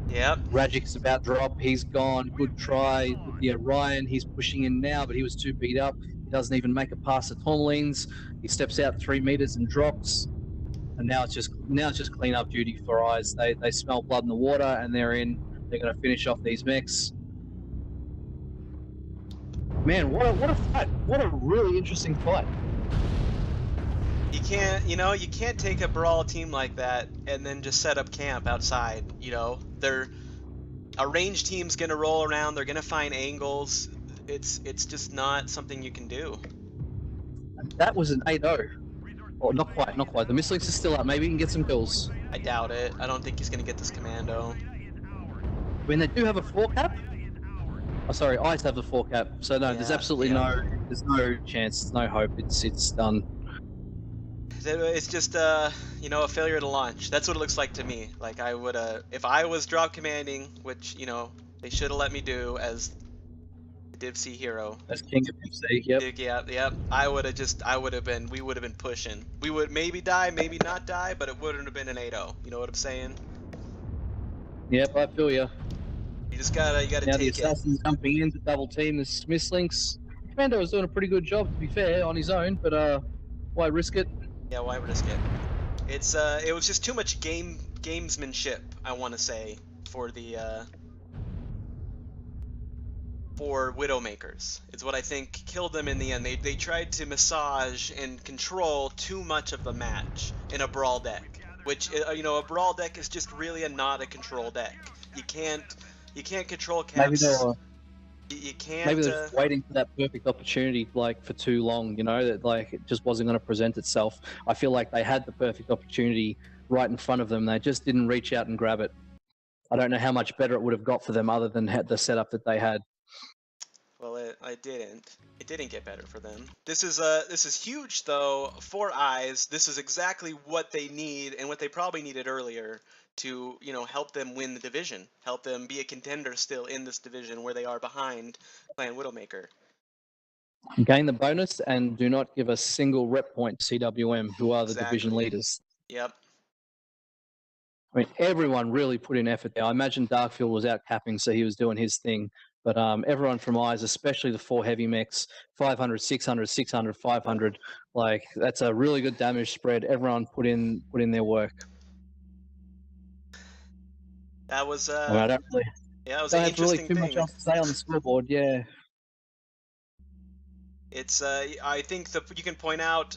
Yep. Rajic's about drop. He's gone. Good try. Yeah, Ryan, he's pushing in now, but he was too beat up. He doesn't even make it past the Tourmalines. He steps out 3 meters and drops. And now it's just clean up duty for Eyes. They smell blood in the water and they're in. They're going to finish off these mechs. Man, what a fight! What a really interesting fight. You can't take a brawl team like that and then just set up camp outside. A range team's gonna roll around. They're gonna find angles. It's just not something you can do. That was an 8-0. Oh, not quite. The Mistlinks is still up. Maybe he can get some kills. I doubt it. I don't think he's gonna get this commando. I mean, they do have a 4-cap. Oh, sorry, Eyes have the 4-cap. So no, there's absolutely there's no chance, no hope. It's done. It's just a failure to launch. That's what it looks like to me. Like, I would if I was drop commanding, which they should have let me do as the Div C hero. As King of Div C, yep. Yep. We would have been pushing. We would maybe die, maybe not die, but it wouldn't have been an 8-0. You know what I'm saying? Yep, I feel ya. You gotta now take the Assassin's jumping in to double team the Mistlinks. Commando was doing a pretty good job, to be fair, on his own, but why risk it? Yeah, why risk it? It was just too much gamesmanship, I want to say, for Widowmakers. It's what I think killed them in the end. They tried to massage and control too much of the match in a brawl deck, which a brawl deck is just really not a control deck. You can't control Maybe they caps. were. You can't. Maybe they're just waiting for that perfect opportunity, like for too long. You know, that like it just wasn't going to present itself. I feel like they had the perfect opportunity right in front of them. They just didn't reach out and grab it. I don't know how much better it would have got for them other than the setup that they had. Well, it didn't. It didn't get better for them. This is huge though for Eyes. This is exactly what they need and what they probably needed earlier to, you know, help them win the division, help them be a contender still in this division where they are behind Clan Widowmaker. Gain the bonus and do not give a single rep point to CWM, who are the division leaders. Yep. I mean, everyone really put in effort there. I imagine Darkfield was out capping, so he was doing his thing. But everyone from Eyes, especially the 4 heavy mechs, 500, 600, 600, 500, like that's a really good damage spread. Everyone put in their work. That was I don't really, yeah, it was don't an have really interesting too thing. much else to say on the scoreboard. Yeah. It's I think you can point out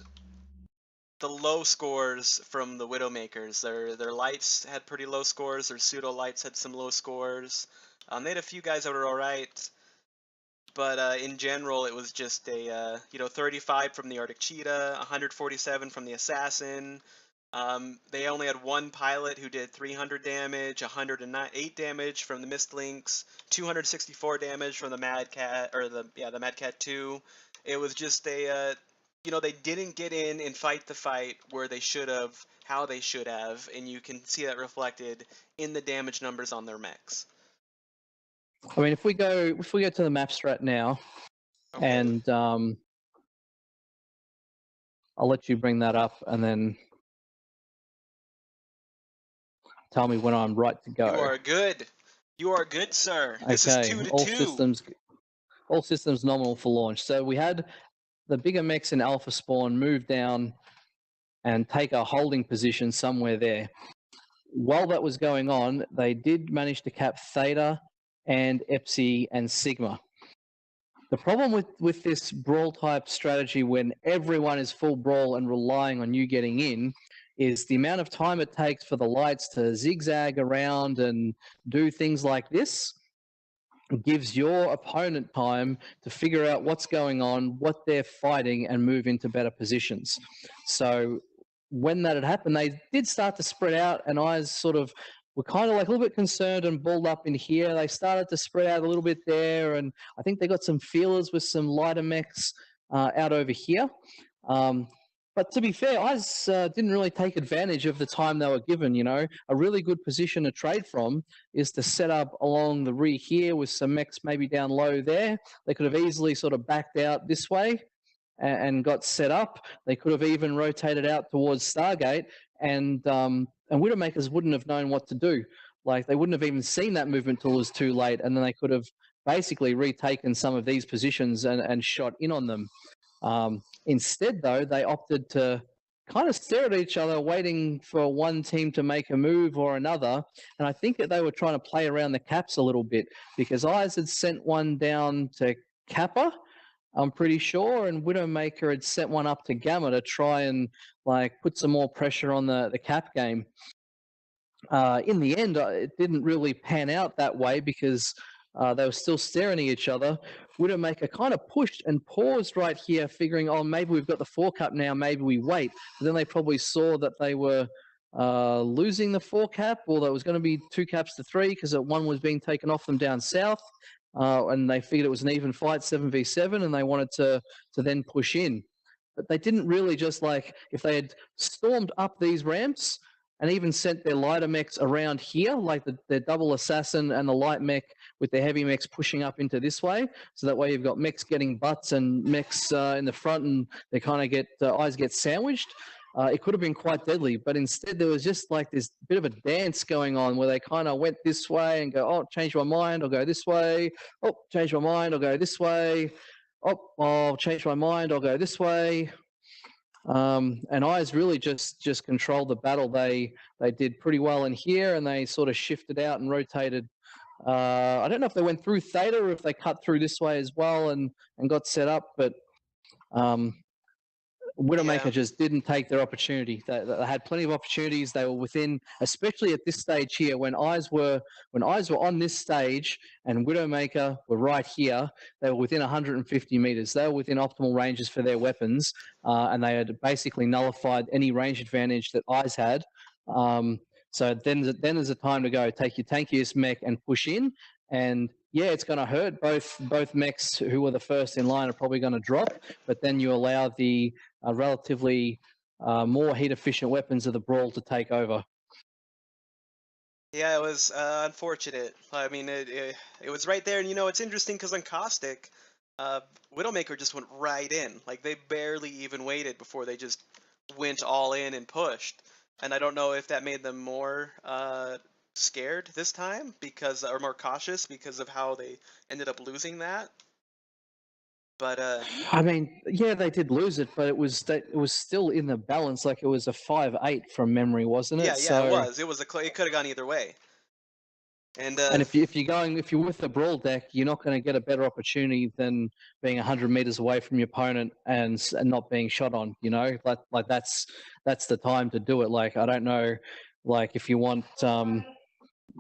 the low scores from the Widowmakers. Their lights had pretty low scores. Their pseudo lights had some low scores. They had a few guys that were all right, but in general, it was just a 35 from the Arctic Cheetah, 147 from the Assassin. They only had one pilot who did 300 damage, 108 damage from the Mist Lynx, 264 damage from the Mad Cat, or the Mad Cat 2. It was just a they didn't get in and fight the fight where they should have, how they should have, and you can see that reflected in the damage numbers on their mechs. I mean, if we go to the map strat now, okay. And I'll let you bring that up, and then tell me when I'm right to go. You are good. You are good, sir. Okay. This is 2-2. All systems nominal for launch. So we had the bigger mechs in Alpha Spawn move down and take a holding position somewhere there. While that was going on, they did manage to cap Theta and Epsi and Sigma. The problem with this brawl type strategy when everyone is full brawl and relying on you getting in is the amount of time it takes for the lights to zigzag around and do things like this. It gives your opponent time to figure out what's going on, what they're fighting, and move into better positions. So when that had happened, they did start to spread out, and Eyes sort of were kind of like a little bit concerned and balled up in here. They started to spread out a little bit there, and I think they got some feelers with some lighter mechs out over here. But to be fair, Eyes didn't really take advantage of the time they were given, you know. A really good position to trade from is to set up along the rear here with some mechs maybe down low there. They could have easily sort of backed out this way and got set up. They could have even rotated out towards Stargate, and Widowmakers wouldn't have known what to do. Like, they wouldn't have even seen that movement till it was too late, and then they could have basically retaken some of these positions and shot in on them. Instead, though, they opted to kind of stare at each other, waiting for one team to make a move or another. And I think that they were trying to play around the caps a little bit, because Eyes had sent one down to Kappa, I'm pretty sure, and Widowmaker had sent one up to Gamma to try and like put some more pressure on the cap game. In the end, it didn't really pan out that way because they were still staring at each other. Widowmaker kind of pushed and paused right here, figuring, oh, maybe we've got the 4 cap now, maybe we wait. But then they probably saw that they were losing the 4 cap, or there was going to be 2 caps to 3 because one was being taken off them down south. And they figured it was an even fight, 7v7, and they wanted to then push in. But they didn't really just like, if they had stormed up these ramps and even sent their lighter mechs around here, like their double assassin and the light mech with their heavy mechs pushing up into this way, so that way you've got mechs getting butts and mechs in the front, and they kind of get Eyes get sandwiched. It could have been quite deadly, but instead there was just like this bit of a dance going on where they kind of went this way and go, oh, change my mind, I'll go this way. Oh, change my mind, I'll go this way. Oh, I'll change my mind, I'll go this way. And Eyes really just controlled the battle. They did pretty well in here, and they sort of shifted out and rotated. I don't know if they went through Theta or if they cut through this way as well and got set up, but Widowmaker Yeah. just didn't take their opportunity. They had plenty of opportunities. They were within, especially at this stage here, when eyes were on this stage and Widowmaker were right here. They were within 150 meters. They were within optimal ranges for their weapons, and they had basically nullified any range advantage that eyes had. So then there's a time to go. Take your tankiest mech and push in. And yeah, it's going to hurt. Both mechs who were the first in line are probably going to drop, but then you allow the relatively more heat-efficient weapons of the Brawl to take over. Yeah, it was unfortunate. I mean, it was right there, and it's interesting because on Caustic, Widowmaker just went right in. Like they barely even waited before they just went all in and pushed. And I don't know if that made them more scared this time or more cautious because of how they ended up losing that. But I mean, yeah, they did lose it, but it was still in the balance. Like it was a 5-8 from memory, wasn't it? yeah, So, it was. It could have gone either way. And if you're with the Brawl deck, you're not going to get a better opportunity than being 100 meters away from your opponent and not being shot on. Like that's the time to do it. Like I don't know, like if you want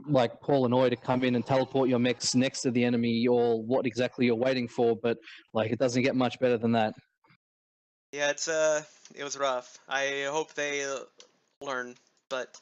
like Paul and Oy to come in and teleport your mechs next to the enemy or what exactly you're waiting for, but like it doesn't get much better than that. yeah, it was rough. I hope they learn, but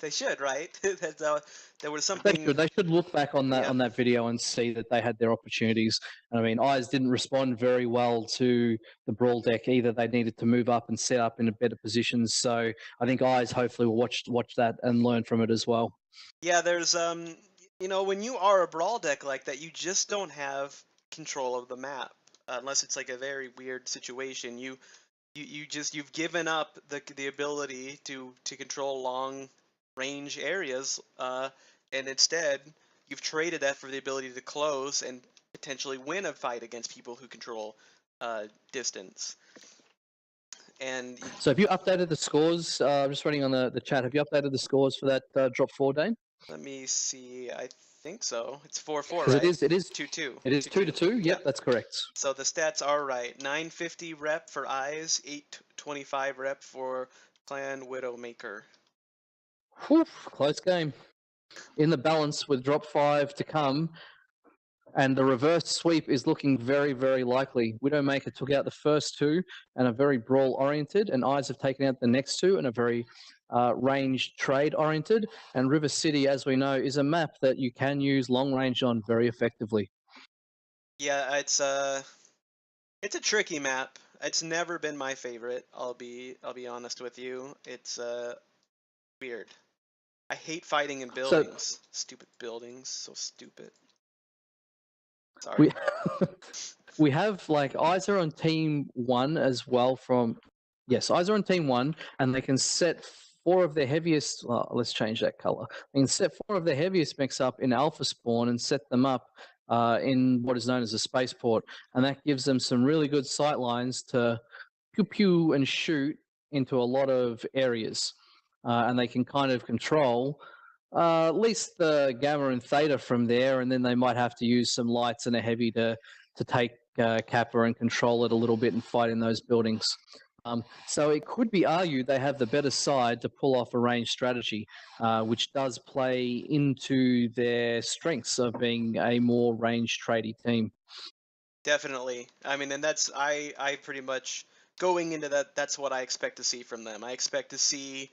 they should, right? There was something. They should look back on that Yeah. on that video and see that they had their opportunities. And I mean, Eyes didn't respond very well to the Brawl deck either. They needed to move up and set up in a better positions. So I think Eyes hopefully will watch that and learn from it as well. Yeah, there's when you are a Brawl deck like that, you just don't have control of the map unless it's like a very weird situation. You've given up the ability to control long range areas, and instead you've traded that for the ability to close and potentially win a fight against people who control distance. And so have you updated the scores? I'm just reading on the chat. Have you updated the scores for that drop 4, Dane? let me see. I think so. It's 4-4, Because right? it is 2-2. It is 2-2. Yep, that's correct. So the stats are right. 950 rep for Eyes, 825 rep for Clan Widowmaker. Whew, close game. In the balance with drop 5 to come, and the reverse sweep is looking very, very likely. Widowmaker took out the first 2 and are very brawl-oriented, and Eyes have taken out the next 2 and are very range trade-oriented. And River City, as we know, is a map that you can use long range on very effectively. Yeah, it's a tricky map. It's never been my favorite. I'll be honest with you. It's weird. I hate fighting in buildings. Stupid buildings, so stupid. Sorry. We have like Eyes are on team 1 as well Eyes are on team 1 and they can set 4 of their heaviest, let's change that color. They can set 4 of their heaviest mechs up in Alpha Spawn and set them up in what is known as a spaceport. And that gives them some really good sight lines to pew pew and shoot into a lot of areas. And they can kind of control at least the Gamma and Theta from there, and then they might have to use some lights and a heavy to take Kappa and control it a little bit and fight in those buildings. So it could be argued they have the better side to pull off a range strategy, which does play into their strengths of being a more range tradey team. Definitely. I mean, and that's I pretty much going into that. That's what I expect to see from them. I expect to see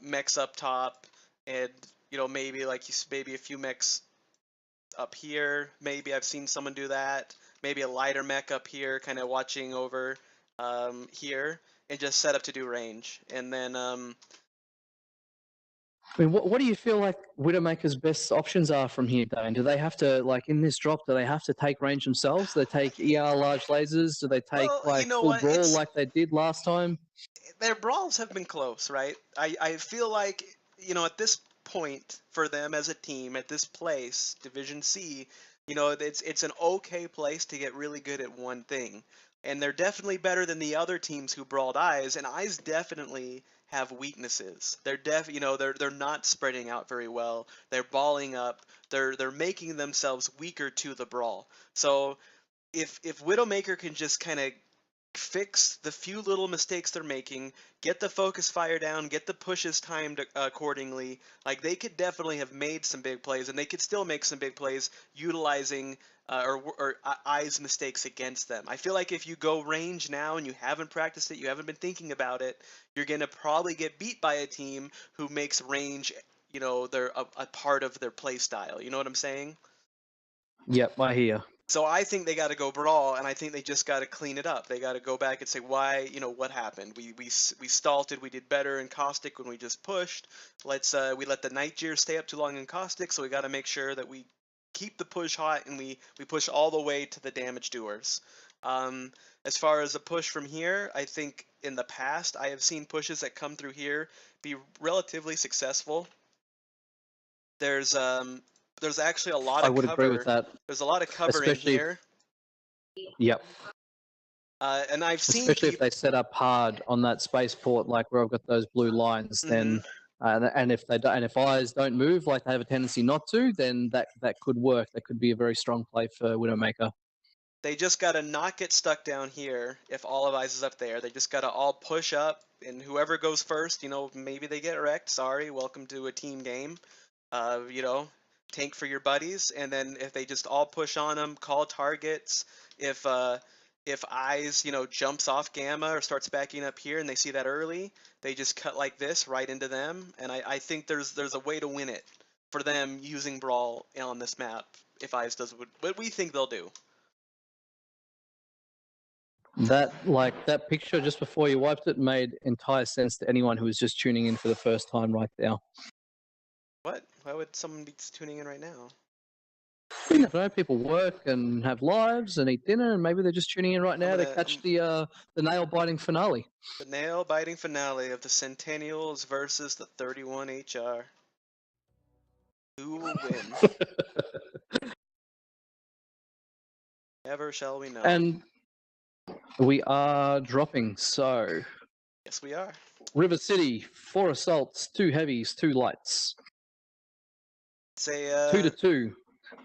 mechs up top, and maybe maybe a few mechs up here. Maybe I've seen someone do that. Maybe a lighter mech up here, kind of watching over here, and just set up to do range. And then I mean, what do you feel like Widowmaker's best options are from here, Dane? Do they have to, like, in this drop, do they have to take range themselves? Do they take ER large lasers? Do they take, full brawl like they did last time? Their brawls have been close, right? I feel like, at this point for them as a team, at this place, Division C, it's an okay place to get really good at one thing. And they're definitely better than the other teams who brawled Eyes, and Eyes definitely have weaknesses. They're not spreading out very well. They're balling up. They're making themselves weaker to the brawl. So if Widowmaker can just kind of fix the few little mistakes they're making, get the focus fire down, get the pushes timed accordingly. Like, they could definitely have made some big plays, and they could still make some big plays utilizing or eyes mistakes against them. I feel like if you go range now and you haven't practiced it, you haven't been thinking about it, you're going to probably get beat by a team who makes range, you know, they're a part of their play style. You know what I'm saying? Yep, I hear. So I think they got to go brawl, and I think they just got to clean it up. They got to go back and say, why, you know, what happened? We stalled. We did better in Caustic when we just pushed. We let the Nightgear stay up too long in Caustic, so we got to make sure that we keep the push hot and we push all the way to the damage doers. As far as a push from here, I think in the past I have seen pushes that come through here be relatively successful. There's actually a lot of cover. I would agree with that. There's a lot of cover Especially in here. Yep. And I've seen especially if they set up hard on that spaceport, like where I've got those blue lines, then and if they don't, and if eyes don't move, like they have a tendency not to, then that could work. That could be a very strong play for Widowmaker. They just gotta not get stuck down here. If all of eyes is up there, they just gotta all push up, and whoever goes first, you know, maybe they get wrecked. Sorry, welcome to a team game. You know, tank for your buddies, and then if they just all push on them, call targets. If eyes, you know, jumps off gamma or starts backing up here and they see that early, they just cut like this right into them. And I think there's a way to win it for them using brawl on this map if eyes does what we think they'll do. That picture just before you wiped it made entire sense to anyone who was just tuning in for the first time right now. What? Why would someone be tuning in right now? You know, people work and have lives and eat dinner, and maybe they're just tuning in right now to catch the nail-biting finale. The nail-biting finale of the Centennials versus the 31 HR. Who will win? Never shall we know. And we are dropping, so... Yes, we are. River City, 4 assaults, 2 heavies, 2 lights. Say 2-2.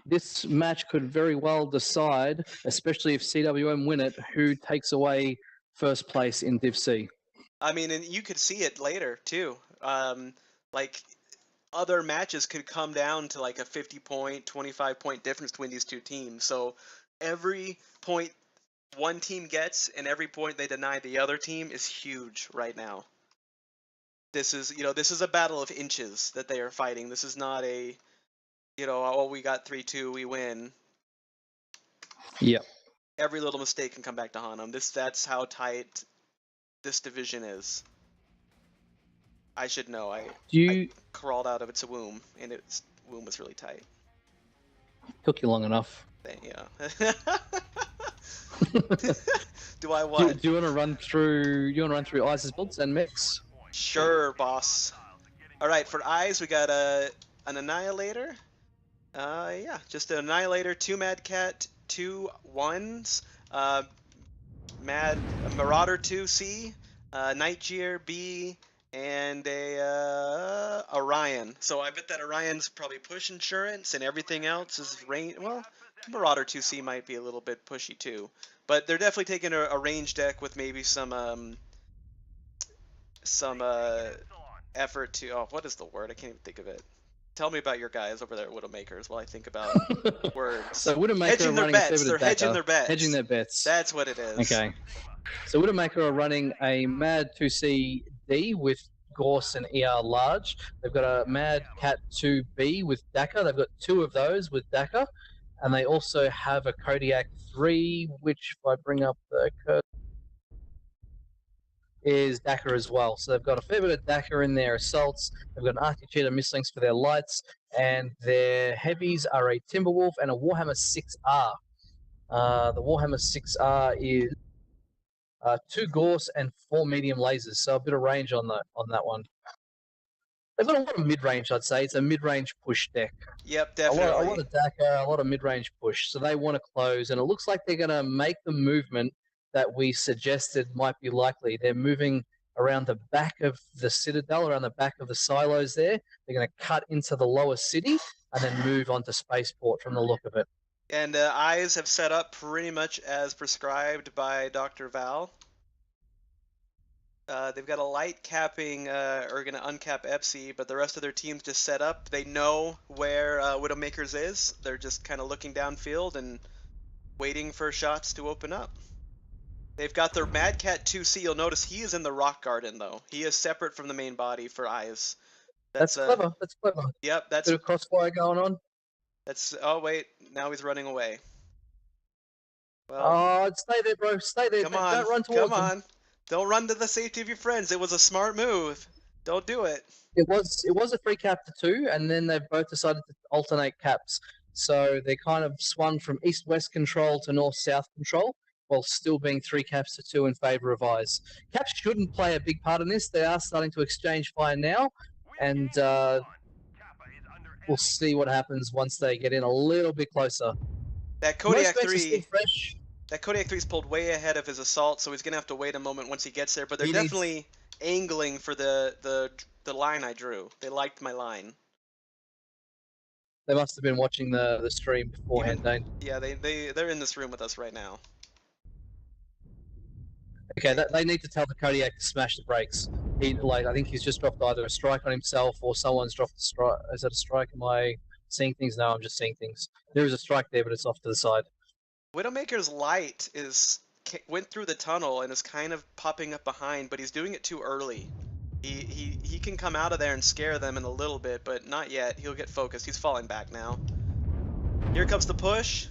This match could very well decide, especially if CWM win it, who takes away first place in Div C. I mean, and you could see it later too. Like other matches could come down to like a 50-point, 25-point difference between these two teams. So every point one team gets and every point they deny the other team is huge right now. This is a battle of inches that they are fighting. This is not a, you know, oh, we got 3-2, we win. Yep. Every little mistake can come back to haunt them. That's how tight this division is. I should know. I crawled out of its womb, and its womb was really tight. Took you long enough. Yeah. Do I what? Do you want to run through? You want to run through Eyes' builds and mix? Sure, boss. All right, for Eyes, we got an Annihilator. Yeah, just an Annihilator, 2 Mad Cat, 2 1s, a Marauder 2C, Nightgear B, and a Orion. So I bet that Orion's probably push insurance, and everything else is range. Well, Marauder 2C might be a little bit pushy too, but they're definitely taking a range deck with maybe some effort to. Oh, what is the word? I can't even think of it. Tell me about your guys over there at Widowmakers while I think about words. So Widowmaker hedging their running bets. They're Decker. hedging their bets. Hedging their bets. That's what it is. Okay. So Widowmaker are running a Mad 2C D with Gorse and ER large. They've got a Mad Cat 2B with Dakar. They've got 2 of those with Dakar. And they also have a Kodiak 3, which if I bring up the code, is Dakar as well. So they've got a fair bit of Dakar in their assaults. They've got an Arctic Cheetah Mistlinks for their lights, and their heavies are a Timberwolf and a Warhammer 6R. The Warhammer 6R is 2 Gorse and 4 medium lasers, so a bit of range on that one. They've got a lot of mid-range, I'd say. It's a mid-range push deck. Yep, definitely. A lot of Dakar, a lot of mid-range push. So they want to close, and it looks like they're going to make the movement that we suggested might be likely. They're moving around the back of the Citadel, around the back of the silos there. They're going to cut into the lower city and then move on to Spaceport from the look of it. And eyes have set up pretty much as prescribed by Dr. Val. They've got a light capping, or going to uncap Epsi, but the rest of their team's just set up. They know where Widowmakers is. They're just kind of looking downfield and waiting for shots to open up. They've got their Mad Cat 2C. You'll notice he is in the rock garden, though. He is separate from the main body for eyes. That's clever. That's clever. Yep, that's... Bit of crossfire going on. That's... Oh, wait. Now he's running away. Well, oh, stay there, bro. Stay there. come on. Don't run towards Come on. them. Don't run to the safety of your friends. It was a smart move. Don't do it. It was a 3 cap to 2, and then they've both decided to alternate caps. So they kind of swung from east-west control to north-south control, while still being 3 caps to 2 in favor of eyes. Caps shouldn't play a big part in this. They are starting to exchange fire now, and we'll see what happens once they get in a little bit closer. That Kodiak Most 3... are still fresh. That Kodiak 3's pulled way ahead of his assault, so he's going to have to wait a moment once he gets there. But they're definitely angling for the line I drew. They liked my line. They must have been watching the stream beforehand, Dane. Yeah, they're in this room with us right now. Okay, they need to tell the Kodiak to smash the brakes. I think he's just dropped either a strike on himself or someone's dropped a strike. Is that a strike? Am I seeing things? No, I'm just seeing things. There is a strike there, but it's off to the side. Widowmaker's light went through the tunnel and is kind of popping up behind, but he's doing it too early. He can come out of there and scare them in a little bit, but not yet. He'll get focused. He's falling back now. Here comes the push.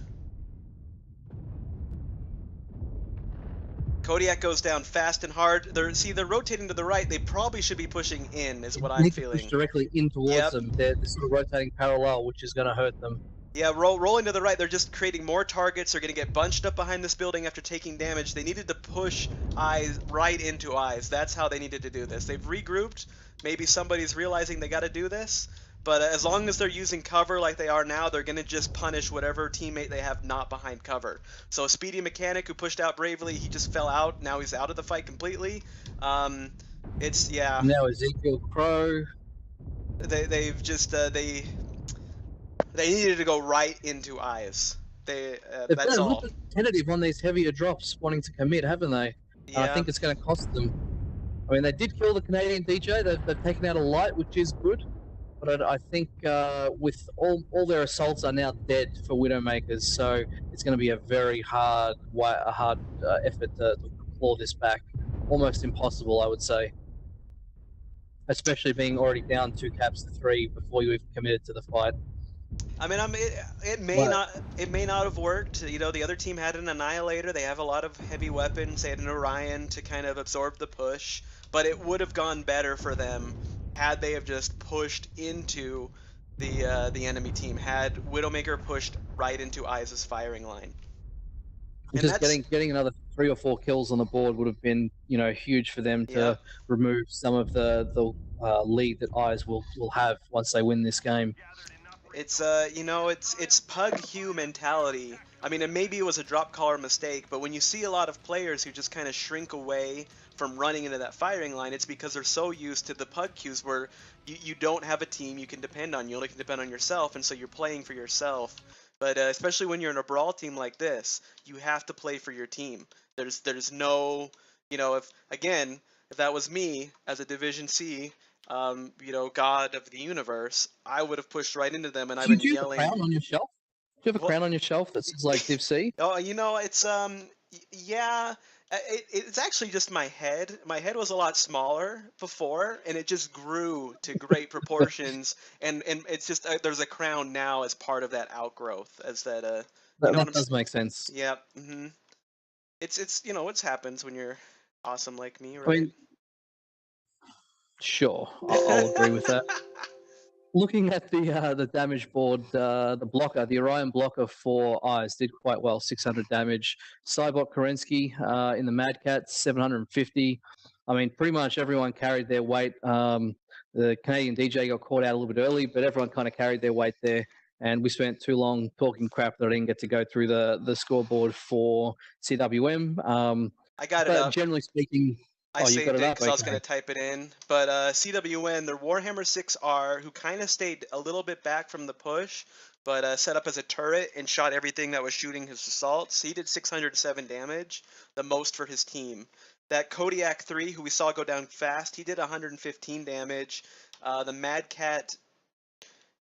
Kodiak goes down fast and hard. They're rotating to the right. They probably should be pushing in, is what I'm feeling. Push directly in towards them. They're sort of rotating parallel, which is going to hurt them. Yeah, rolling to the right. They're just creating more targets. They're going to get bunched up behind this building after taking damage. They needed to push eyes right into eyes. That's how they needed to do this. They've regrouped. Maybe somebody's realizing they got to do this. But as long as they're using cover like they are now, they're going to just punish whatever teammate they have not behind cover. So a speedy mechanic who pushed out bravely, he just fell out. Now he's out of the fight completely. Yeah. Now Ezekiel Crow. They've just they needed to go right into eyes. They've That's been a all. little bit tentative on these heavier drops, wanting to commit, haven't they? Yeah. I think it's going to cost them. I mean, they did kill the Canadian DJ. They've taken out a light, which is good. But I think with all their assaults are now dead for Widowmakers, so it's going to be a very hard effort to claw this back. Almost impossible, I would say. Especially being already down 2 caps to 3 before you even committed to the fight. I mean, it may not have worked. You know, the other team had an Annihilator. They have a lot of heavy weapons. They had an Orion to kind of absorb the push, but it would have gone better for them had they have just pushed into the enemy team. Had Widowmaker pushed right into Eyes' firing line. Just getting another 3 or 4 kills on the board would have been, huge for them to remove some of the lead that Eyes will have once they win this game. It's it's Pug Hue mentality. I mean, and maybe it was a drop caller mistake, but when you see a lot of players who just kind of shrink away from running into that firing line, it's because they're so used to the Pug Cues where you don't have a team you can depend on. You only can depend on yourself, and so you're playing for yourself. But especially when you're in a brawl team like this, you have to play for your team. There's no, if that was me as a Division C, God of the universe, I would have pushed right into them, and I've been yelling. Do you have a crown on your shelf? Do you have a crown on your shelf that says like Div C? Oh, it's yeah. It's actually just my head. My head was a lot smaller before, and it just grew to great proportions. and it's just there's a crown now as part of that outgrowth. As that that does make sense. Yeah. Mm-hmm. It's what happens when you're awesome like me, right? I mean, sure, I'll agree with that. Looking at the damage board, the Orion blocker for Eyes did quite well, 600 damage. Cybot Kerensky in the Mad Cats, 750. I mean, pretty much everyone carried their weight. The Canadian DJ got caught out a little bit early, but everyone kind of carried their weight there. And we spent too long talking crap that I didn't get to go through the scoreboard for CWM. I got it up. Generally speaking... I saved it because I was going to type it in. But CWN, their Warhammer 6R, who kind of stayed a little bit back from the push, but set up as a turret and shot everything that was shooting his assaults. He did 607 damage, the most for his team. That Kodiak 3, who we saw go down fast, he did 115 damage. The Mad Cat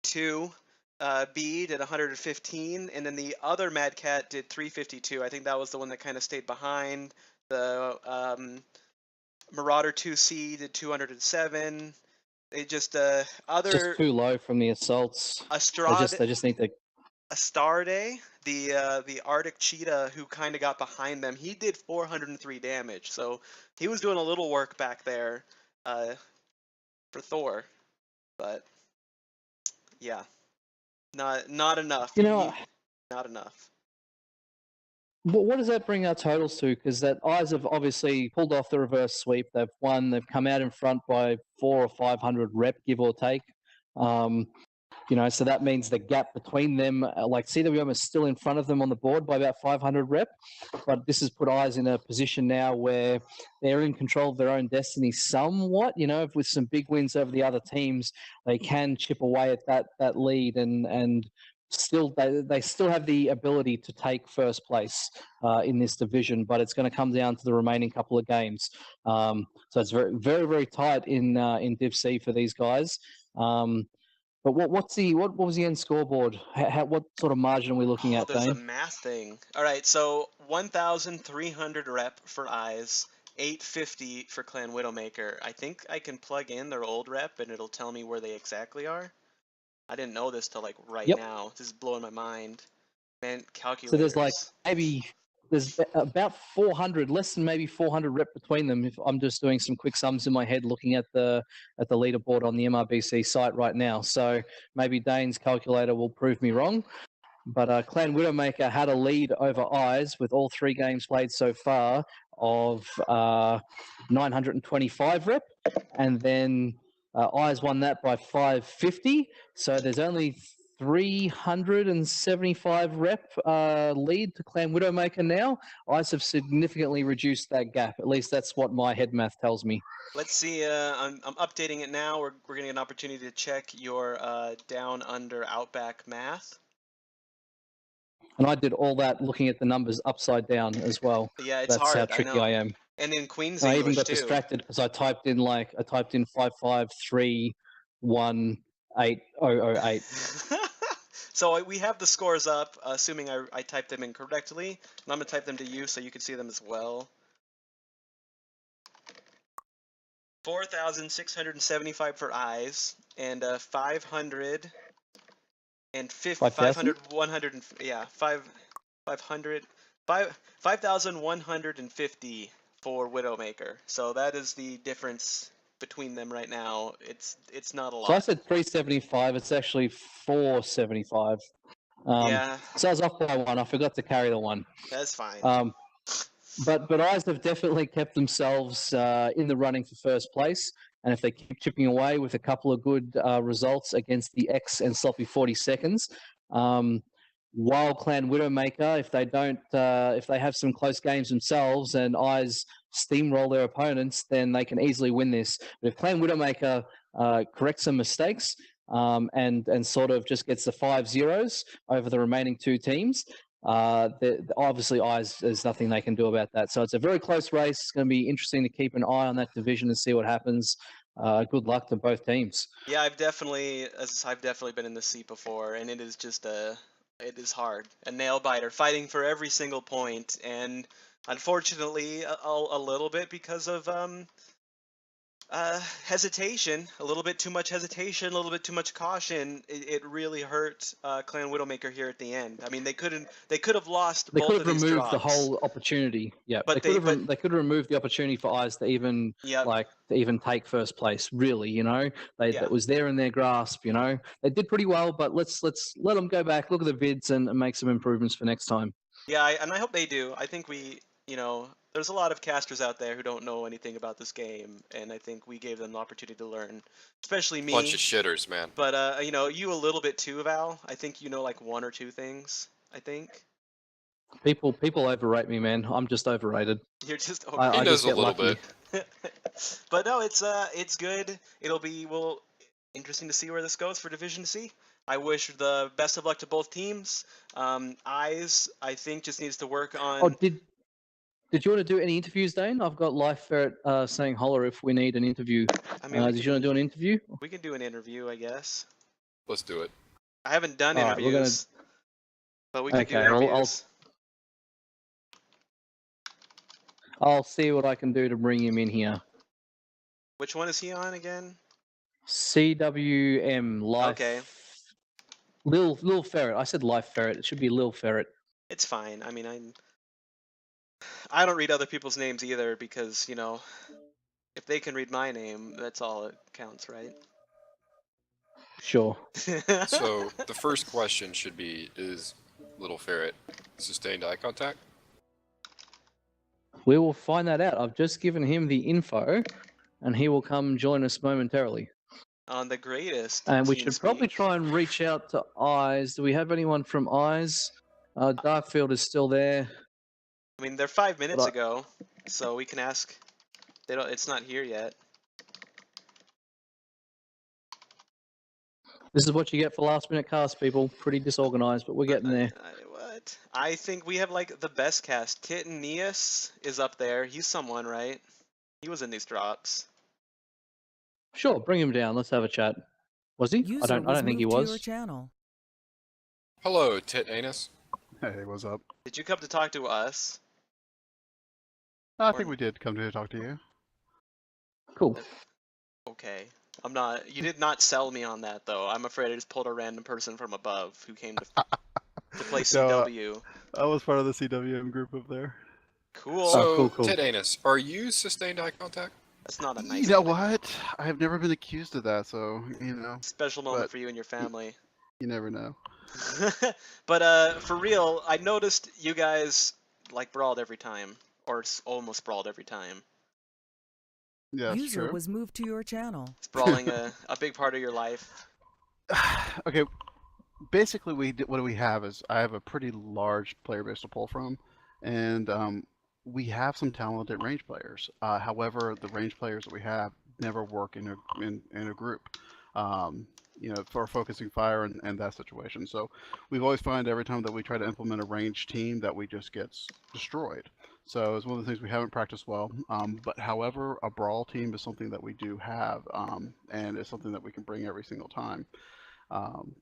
2 B did 115, and then the other Mad Cat did 352. I think that was the one that kind of stayed behind. The Marauder 2C did 207. They just other Just too low from the assaults. Astrade. They just need to. Astarde, the Arctic cheetah who kind of got behind them, he did 403 damage. So he was doing a little work back there for Thor, but yeah, not enough. Not enough. But what does that bring our totals to? Because that Eyes have obviously pulled off the reverse sweep. They've won. They've come out in front by 400 or 500 rep, give or take. So that means the gap between them, like CWM is still in front of them on the board by about 500 rep, but this has put Eyes in a position now where they're in control of their own destiny somewhat. With some big wins over the other teams, they can chip away at that lead and still they still have the ability to take first place in this division, but it's going to come down to the remaining couple of games. So it's very, very, very tight in Div C for these guys. But what was the end scoreboard? What sort of margin are we looking at, There's Dane? a math thing. All right, so 1,300 rep for Eyes, 850 for Clan Widowmaker. I think I can plug in their old rep and it'll tell me where they exactly are. I didn't know this till like right now. This is blowing my mind. Man, calculators. So there's about 400, less than maybe 400 rep between them. If I'm just doing some quick sums in my head, looking at the leaderboard on the MRBC site right now. So maybe Dane's calculator will prove me wrong. But Clan Widowmaker had a lead over Eyes with all 3 games played so far of 925 rep, and then Eyes won that by 550. So there's only 375 rep lead to Clan Widowmaker now. Eyes have significantly reduced that gap. At least that's what my head math tells me. Let's see. I'm updating it now. We're getting an opportunity to check your down under outback math. And I did all that looking at the numbers upside down as well. Yeah, it's That's hard. how tricky I am. And in Queen's I English even got too. distracted because I typed in 553180008. So we have the scores up, assuming I typed them in correctly. And I'm going to type them to you so you can see them as well. 4,675 for Eyes, and 500 and 5,150 for Widowmaker. So that is the difference between them right now. It's not a lot. So I said 375. It's actually 475. Yeah. So I was off by 1. I forgot to carry the 1. That's fine. But Eyes have definitely kept themselves in the running for first place. And if they keep chipping away with a couple of good results against the X and Sloppy 40 seconds, while Clan Widowmaker, if they have some close games themselves and Eyes steamroll their opponents, then they can easily win this. But if Clan Widowmaker corrects some mistakes and sort of just gets the 5-0s over the remaining 2 teams, obviously Eyes, there's nothing they can do about that. So it's a very close race. It's going to be interesting to keep an eye on that division and see what happens. Good luck to both teams. Yeah, I've definitely been in the seat before, and it is just it is hard, a nail biter, fighting for every single point, and unfortunately a little bit because of hesitation, a little bit too much hesitation, a little bit too much caution. It really hurt Clan Widowmaker here at the end. I mean, they could have lost. They both could have of these removed drops. the whole opportunity. Yeah, But they could have removed the opportunity for Eyes to even take first place. Really, that was there in their grasp. They did pretty well, but let's let them go back, look at the vids, and make some improvements for next time. Yeah, and I hope they do. I think there's a lot of casters out there who don't know anything about this game, and I think we gave them the opportunity to learn, especially me. Bunch of shitters, man. But you a little bit too, Val. I think you know like 1 or 2 things. I think. People overrate me, man. I'm just overrated. You're just overrated. He knows a little bit. But no, it's good. It'll be interesting to see where this goes for Division C. I wish the best of luck to both teams. Eyes, I think, just needs to work on. Oh, did you want to do any interviews, Dane? I've got Life Ferret saying holler if we need an interview. I mean, did you want to do an interview? we can do an interview, I guess. Let's do it. I haven't done All right, we're interviews, but we can do Okay, interviews. I'll see what I can do to bring him in here. Which one is he on again? CWM Life. Okay. Lil Ferret. I said Life Ferret. It should be Lil Ferret. It's fine. I mean, I don't read other people's names either because, you know, if they can read my name, that's all it counts, right? Sure. So the first question should be, is Little Ferret sustained eye contact? We will find that out. I've just given him the info, and he will come join us momentarily. On the greatest. And we team should probably speak. try and reach out to Eyes. Do we have anyone from Eyes? Darkfield is still there. I mean, they're 5 minutes But ago, so we can ask. They don't. It's not here yet. This is what you get for last-minute cast, people. Pretty disorganized, but we're getting there. What? I think we have like the best cast. Kit and Neas is up there. He's someone, right? He was in these drops. Sure, bring him down. Let's have a chat. Was he? User I don't think he moved to your was. channel. Hello, Tit Anus. Hey, what's up? Did you come to talk to us? I think we did come to talk to you. Cool. Okay. I'm not. You did not sell me on that though. I'm afraid I just pulled a random person from above who came to play No, CW. I was part of the CWM group up there. Cool. So, cool. Tit Anus, are you sustained eye contact? That's not a nice. You know thing. what? I have never been accused of that, so you know, Special moment But- for you and your family. you never know. But for real, I noticed you guys like brawled every time, or almost brawled every time. Yeah, that's User true. was moved to your channel. Is brawling a big part of your life? Okay, basically, what do we have is I have a pretty large player base to pull from, and we have some talented range players. However, the range players that we have never work in a group. You know, for focusing fire and that situation. So we've always found every time that we try to implement a range team that we just gets destroyed. So it's one of the things we haven't practiced well. But however, a brawl team is something that we do have, and it's something that we can bring every single time,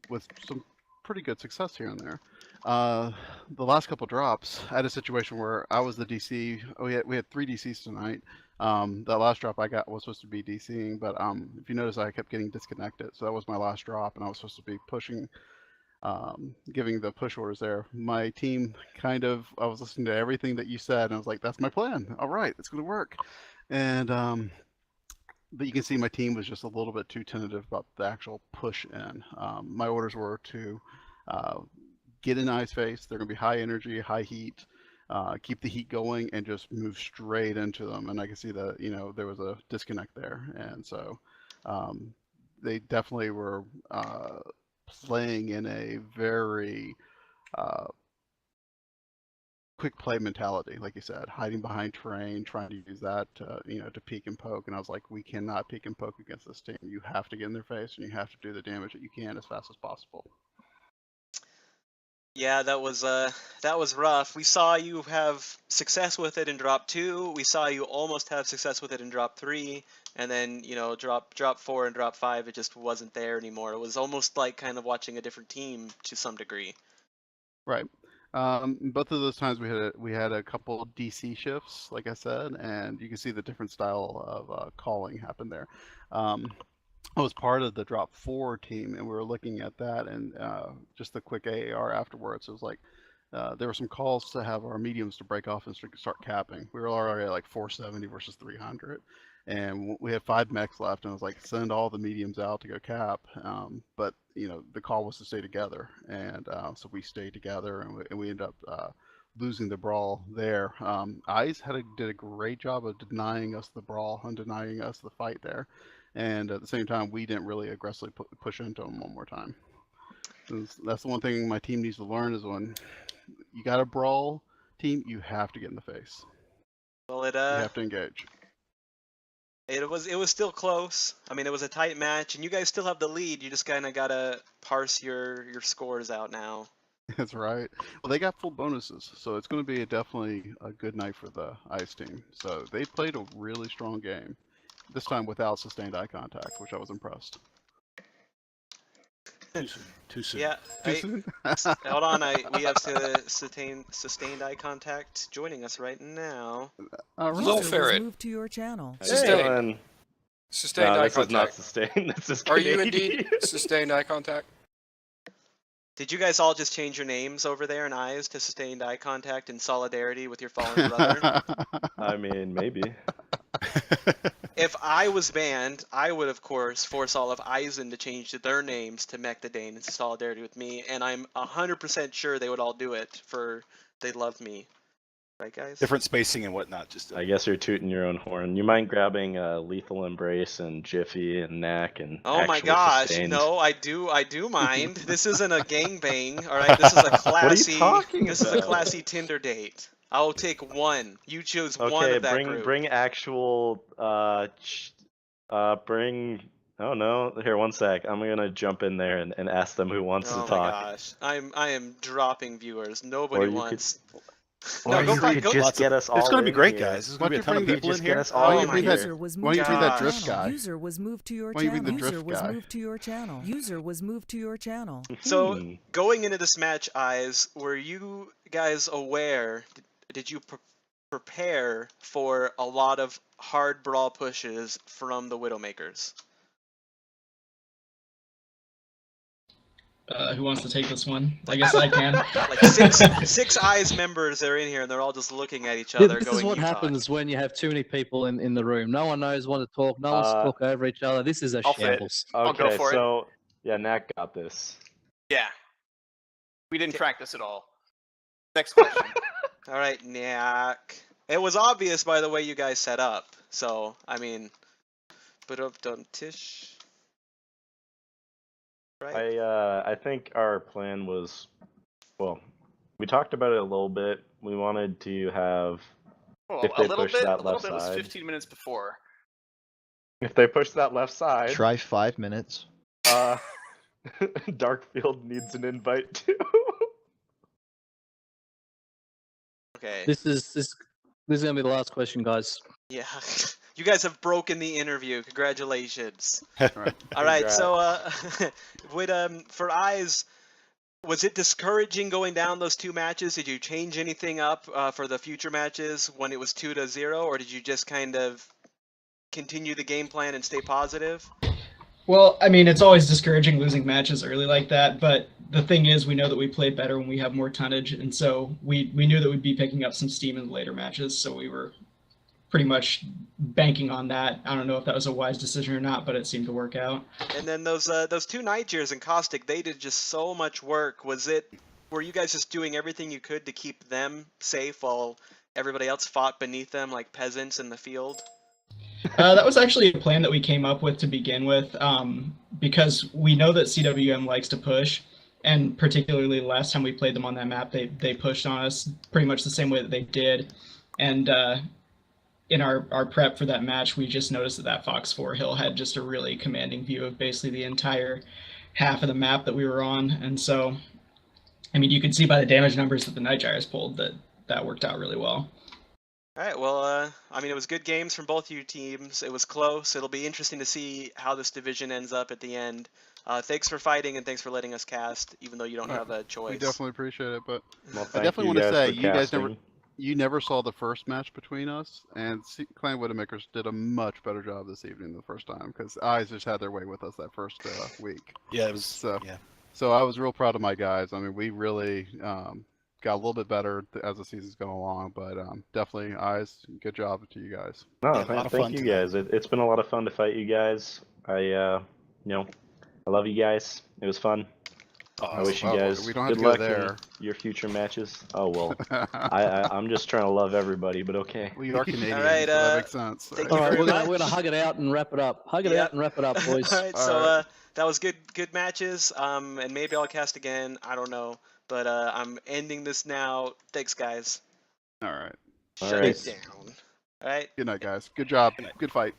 with some pretty good success here and there. The last couple drops, I had a situation where I was the DC. We had 3 DCs tonight. That last drop I got was supposed to be DCing, but if you notice, I kept getting disconnected. So that was my last drop, and I was supposed to be pushing, giving the push orders there. My team I was listening to everything that you said, and I was like, that's my plan. All right, it's going to work. And but you can see my team was just a little bit too tentative about the actual push in. My orders were to get in Eye's face. They're going to be high energy, high heat. Keep the heat going and just move straight into them. And I can see that, you know, there was a disconnect there. And so they definitely were playing in a very quick play mentality, like you said, hiding behind terrain, trying to use that to, you know, to peek and poke. And I was like, we cannot peek and poke against this team. You have to get in their face and you have to do the damage that you can as fast as possible. Yeah, that was rough. We saw you have success with it in drop 2. We saw you almost have success with it in drop 3, and then, you know, drop 4 and drop 5, it just wasn't there anymore. It was almost like kind of watching a different team to some degree. Right. Both of those times we had a couple of DC shifts, like I said, and you can see the different style of calling happen there. I was part of the drop 4 team, and we were looking at that, and just the quick AAR afterwards. It was like there were some calls to have our mediums to break off and start capping. We were already at like 470 versus 300, and we had 5 mechs left, and I was like, send all the mediums out to go cap. But you know, the call was to stay together, and so we stayed together, and we ended up losing the brawl there. Eyes did a great job of denying us the brawl and denying us the fight there. And at the same time, we didn't really aggressively push into them one more time. That's the one thing my team needs to learn is when you got a brawl team, you have to get in the face. Well, You have to engage. It was still close. I mean, it was a tight match, and you guys still have the lead. You just kind of gotta parse your scores out now. That's right. Well, they got full bonuses, so it's going to be definitely a good night for the Ice team. So they played a really strong game, this time without sustained eye contact, which I was impressed. Too soon. Too soon. Yeah. Too soon? Hold on. We have sustained eye contact joining us right now. All Little right. User was ferret. moved to your channel. Sustained. Sustained No, eye this is not contact. sustained. This is Are you Canadian. indeed sustained eye contact? Did you guys all just change your names over there in eyes to sustained eye contact in solidarity with your fallen brother? I mean, maybe. If I was banned, I would of course force all of Eisen to change their names to Mech the Dane in solidarity with me, and I'm 100% sure they would all do it for they love me. Right, guys? Different spacing and whatnot. Just I guess you're tooting your own horn. You mind grabbing Lethal Embrace and Jiffy and Knack and Oh my actual gosh, sustained? no, I do mind. This isn't a gangbang, all right? This is a classy. talking This is a about? classy Tinder date. I'll take one. You choose one Okay, of that group. bring actual bring. Oh no! Here, one sec. I'm gonna jump in there and ask them who wants Oh to my talk. gosh, I am dropping viewers. Nobody Or you wants. Or go you for it, could go- just Lots of- get us all. It's going to be in great, here. guys. There's Why going to be a don't ton you of bring people just in get here. us all Oh in my here. God. User was Why moved don't to you your bring that drift channel. guy? User was moved to your Why don't you channel. bring the User drift was guy? moved to your channel. User was moved to your channel. So Hmm. going into this match, Eyes, were you guys aware? Did you prepare for a lot of hard brawl pushes from the Widowmakers? Who wants to take this one? I guess I can. Like six Eyes members are in here, and they're all just looking at each other, This going, is what "You talk." happens when you have too many people in the room. No one knows what to talk. No one's talk over each other. This is a I'll fit. shambles. I'll go Okay, for it. so yeah, Knack got this. Yeah. We didn't practice at all. Next question. All right, Nyak. It was obvious by the way you guys set up. So I mean, but tish. Right. I think our plan was, well, we talked about it a little bit. We wanted to have Well, if a they little push bit. that A little left bit was side. 15 minutes before. If they push that left side, Try 5 minutes. Darkfield needs an invite too. Okay. This is gonna be the last question, guys. Yeah. You guys have broken the interview. Congratulations. Right. All right. Congrats. So would for Eyes, was it discouraging going down those two matches? Did you change anything up for the future matches when it was 2-0, or did you just kind of continue the game plan and stay positive? Well, I mean, it's always discouraging losing matches early like that, but the thing is, we know that we play better when we have more tonnage, and so we knew that we'd be picking up some steam in the later matches, so we were pretty much banking on that. I don't know if that was a wise decision or not, but it seemed to work out. And then those two Nigers and Caustic, they did just so much work. Were you guys just doing everything you could to keep them safe while everybody else fought beneath them like peasants in the field? That was actually a plan that we came up with to begin with, because we know that CWM likes to push, and particularly the last time we played them on that map, they pushed on us pretty much the same way that they did. And in our prep for that match, we just noticed that Fox 4 Hill had just a really commanding view of basically the entire half of the map that we were on. And so, I mean, you could see by the damage numbers that the Night Gyres pulled that worked out really well. All right, well, I mean, it was good games from both you teams. It was close. It'll be interesting to see how this division ends up at the end. Thanks for fighting, and thanks for letting us cast, even though you don't have a choice. We definitely appreciate it, but Well, I thank definitely want to guys say for you guys casting. you never saw the first match between us, and Clan Widowmakers did a much better job this evening the first time because Eyes just had their way with us that first week. Yeah, it was. So, Yeah. so I was real proud of my guys. I mean, we really got a little bit better as the season's going along, but definitely Eyes, good job to you guys. No, Yeah, a lot of thank fun you tonight. guys. It's been a lot of fun to fight you guys. I love you guys. It was fun. I wish you Well, guys we don't have good to go luck there. in your future matches. Oh well, I'm just trying to love everybody, but okay. We are Canadian, All right, so that makes sense. thank All you right, very we're much. gonna hug it out and wrap it up. Hug it Yep. out and wrap it up, boys. All right, All so right. that was good matches. And maybe I'll cast again. I don't know, but I'm ending this now. Thanks, guys. All right. All Shut right. it down. All right. Good night, guys. Good job. Good fight.